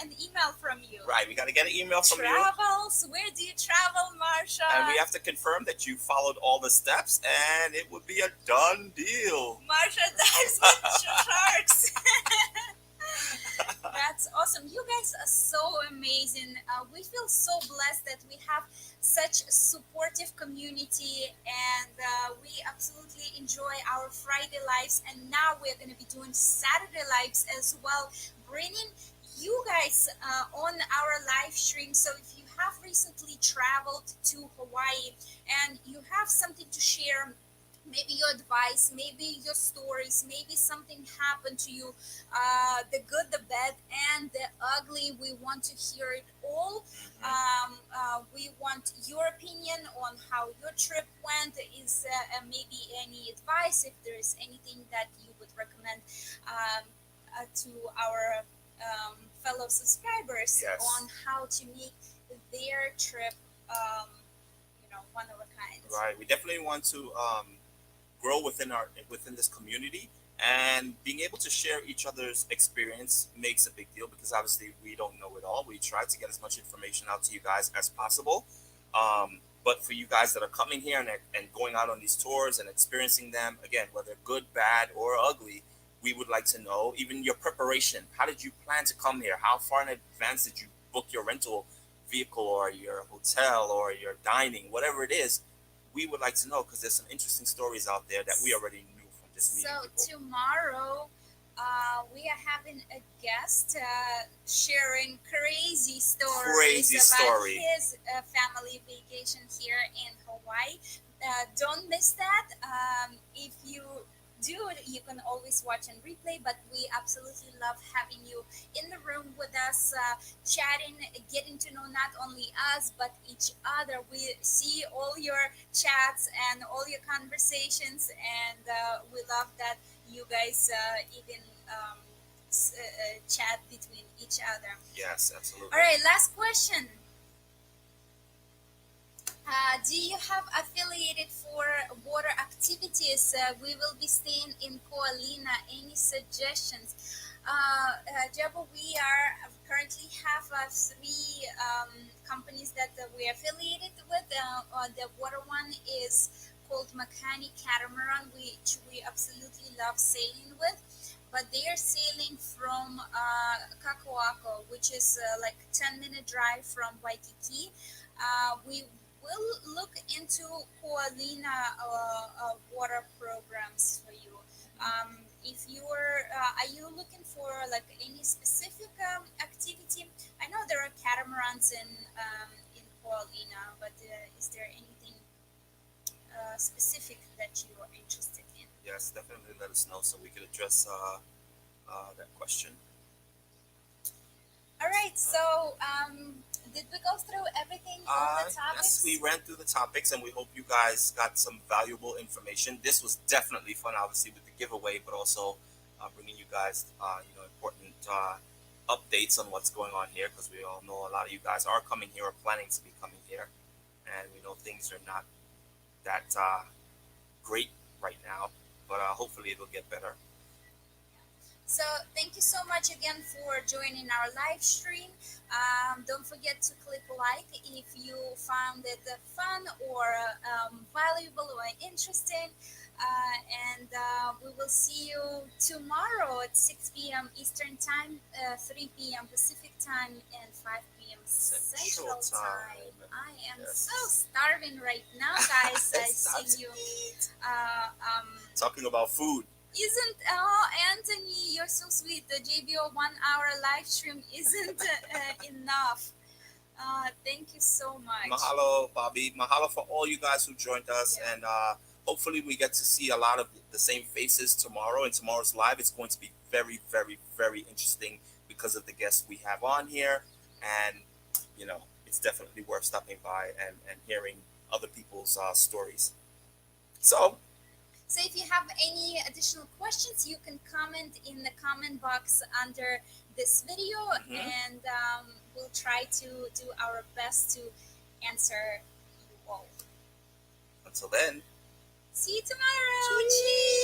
[SPEAKER 2] an email from you.
[SPEAKER 1] Right, we got to get an email from you.
[SPEAKER 2] Travels. Where do you travel, Marsha?
[SPEAKER 1] And we have to confirm that you followed all the steps, and it would be a done deal.
[SPEAKER 2] Marsha dives with sharks. That's awesome. You guys are so amazing. We feel so blessed that we have such a supportive community, and we absolutely enjoy our Friday lives. And now we're going to be doing Saturday lives as well, bringing you guys on our live stream. So if you have recently traveled to Hawaii and you have something to share, maybe your advice, maybe your stories, maybe something happened to you, the good, the bad, and the ugly. We want to hear it all. We want your opinion on how your trip went. Is maybe any advice, if there is anything that you would recommend to our fellow subscribers on how to make their trip, one of a kind.
[SPEAKER 1] Right. We definitely want to grow within this community, and being able to share each other's experience makes a big deal, because obviously we don't know it all. We try to get as much information out to you guys as possible. But for you guys that are coming here and going out on these tours and experiencing them, again, whether good, bad, or ugly, we would like to know even your preparation. How did you plan to come here? How far in advance did you book your rental vehicle or your hotel or your dining, whatever it is? We would like to know, because there's some interesting stories out there that we already knew from just meeting people.
[SPEAKER 2] So tomorrow, we are having a guest sharing crazy stories about his family vacation here in Hawaii. Don't miss that. If you do, you can always watch and replay, but we absolutely love having you in the room with us, chatting, getting to know not only us but each other. We see all your chats and all your conversations, and we love that you guys even chat between each other.
[SPEAKER 1] Yes, absolutely.
[SPEAKER 2] All right, last question. Do you have affiliated for water activities? We will be staying in Koalina. Any suggestions? Jabo, we are currently have 3 companies that we are affiliated with. The water one is called Makani catamaran, which we absolutely love sailing with. But they are sailing from Kakoako, which is like 10-minute drive from Waikiki. We will look into Koalina water programs for you. If are you looking for like any specific activity? I know there are catamarans in Koalina, but is there anything specific that you are interested in?
[SPEAKER 1] Yes, definitely let us know so we can address that question.
[SPEAKER 2] All right, so did we go through everything, all the
[SPEAKER 1] Yes,
[SPEAKER 2] topics?
[SPEAKER 1] we ran through the topics, and we hope you guys got some valuable information. This was definitely fun, obviously, with the giveaway, but also bringing you guys, important updates on what's going on here, because we all know a lot of you guys are coming here or planning to be coming here, and we know things are not that great right now, but hopefully it'll get better.
[SPEAKER 2] So thank you so much again for joining our live stream. Don't forget to click like if you found it fun or valuable or interesting. We will see you tomorrow at 6 p.m. Eastern Time, 3 p.m. Pacific Time, and 5 p.m. Central Time. I am so starving right now, guys. I see you.
[SPEAKER 1] Talking about food.
[SPEAKER 2] Isn't Anthony, you're so sweet. The JBO 1 hour live stream isn't enough. Thank you so much.
[SPEAKER 1] Mahalo, Bobby. Mahalo for all you guys who joined us, and hopefully we get to see a lot of the same faces tomorrow. In tomorrow's live, it's going to be very, very, very interesting because of the guests we have on here, and it's definitely worth stopping by and hearing other people's stories. So
[SPEAKER 2] if you have any additional questions, you can comment in the comment box under this video, and we'll try to do our best to answer you all.
[SPEAKER 1] Until then,
[SPEAKER 2] see you tomorrow. Cheers.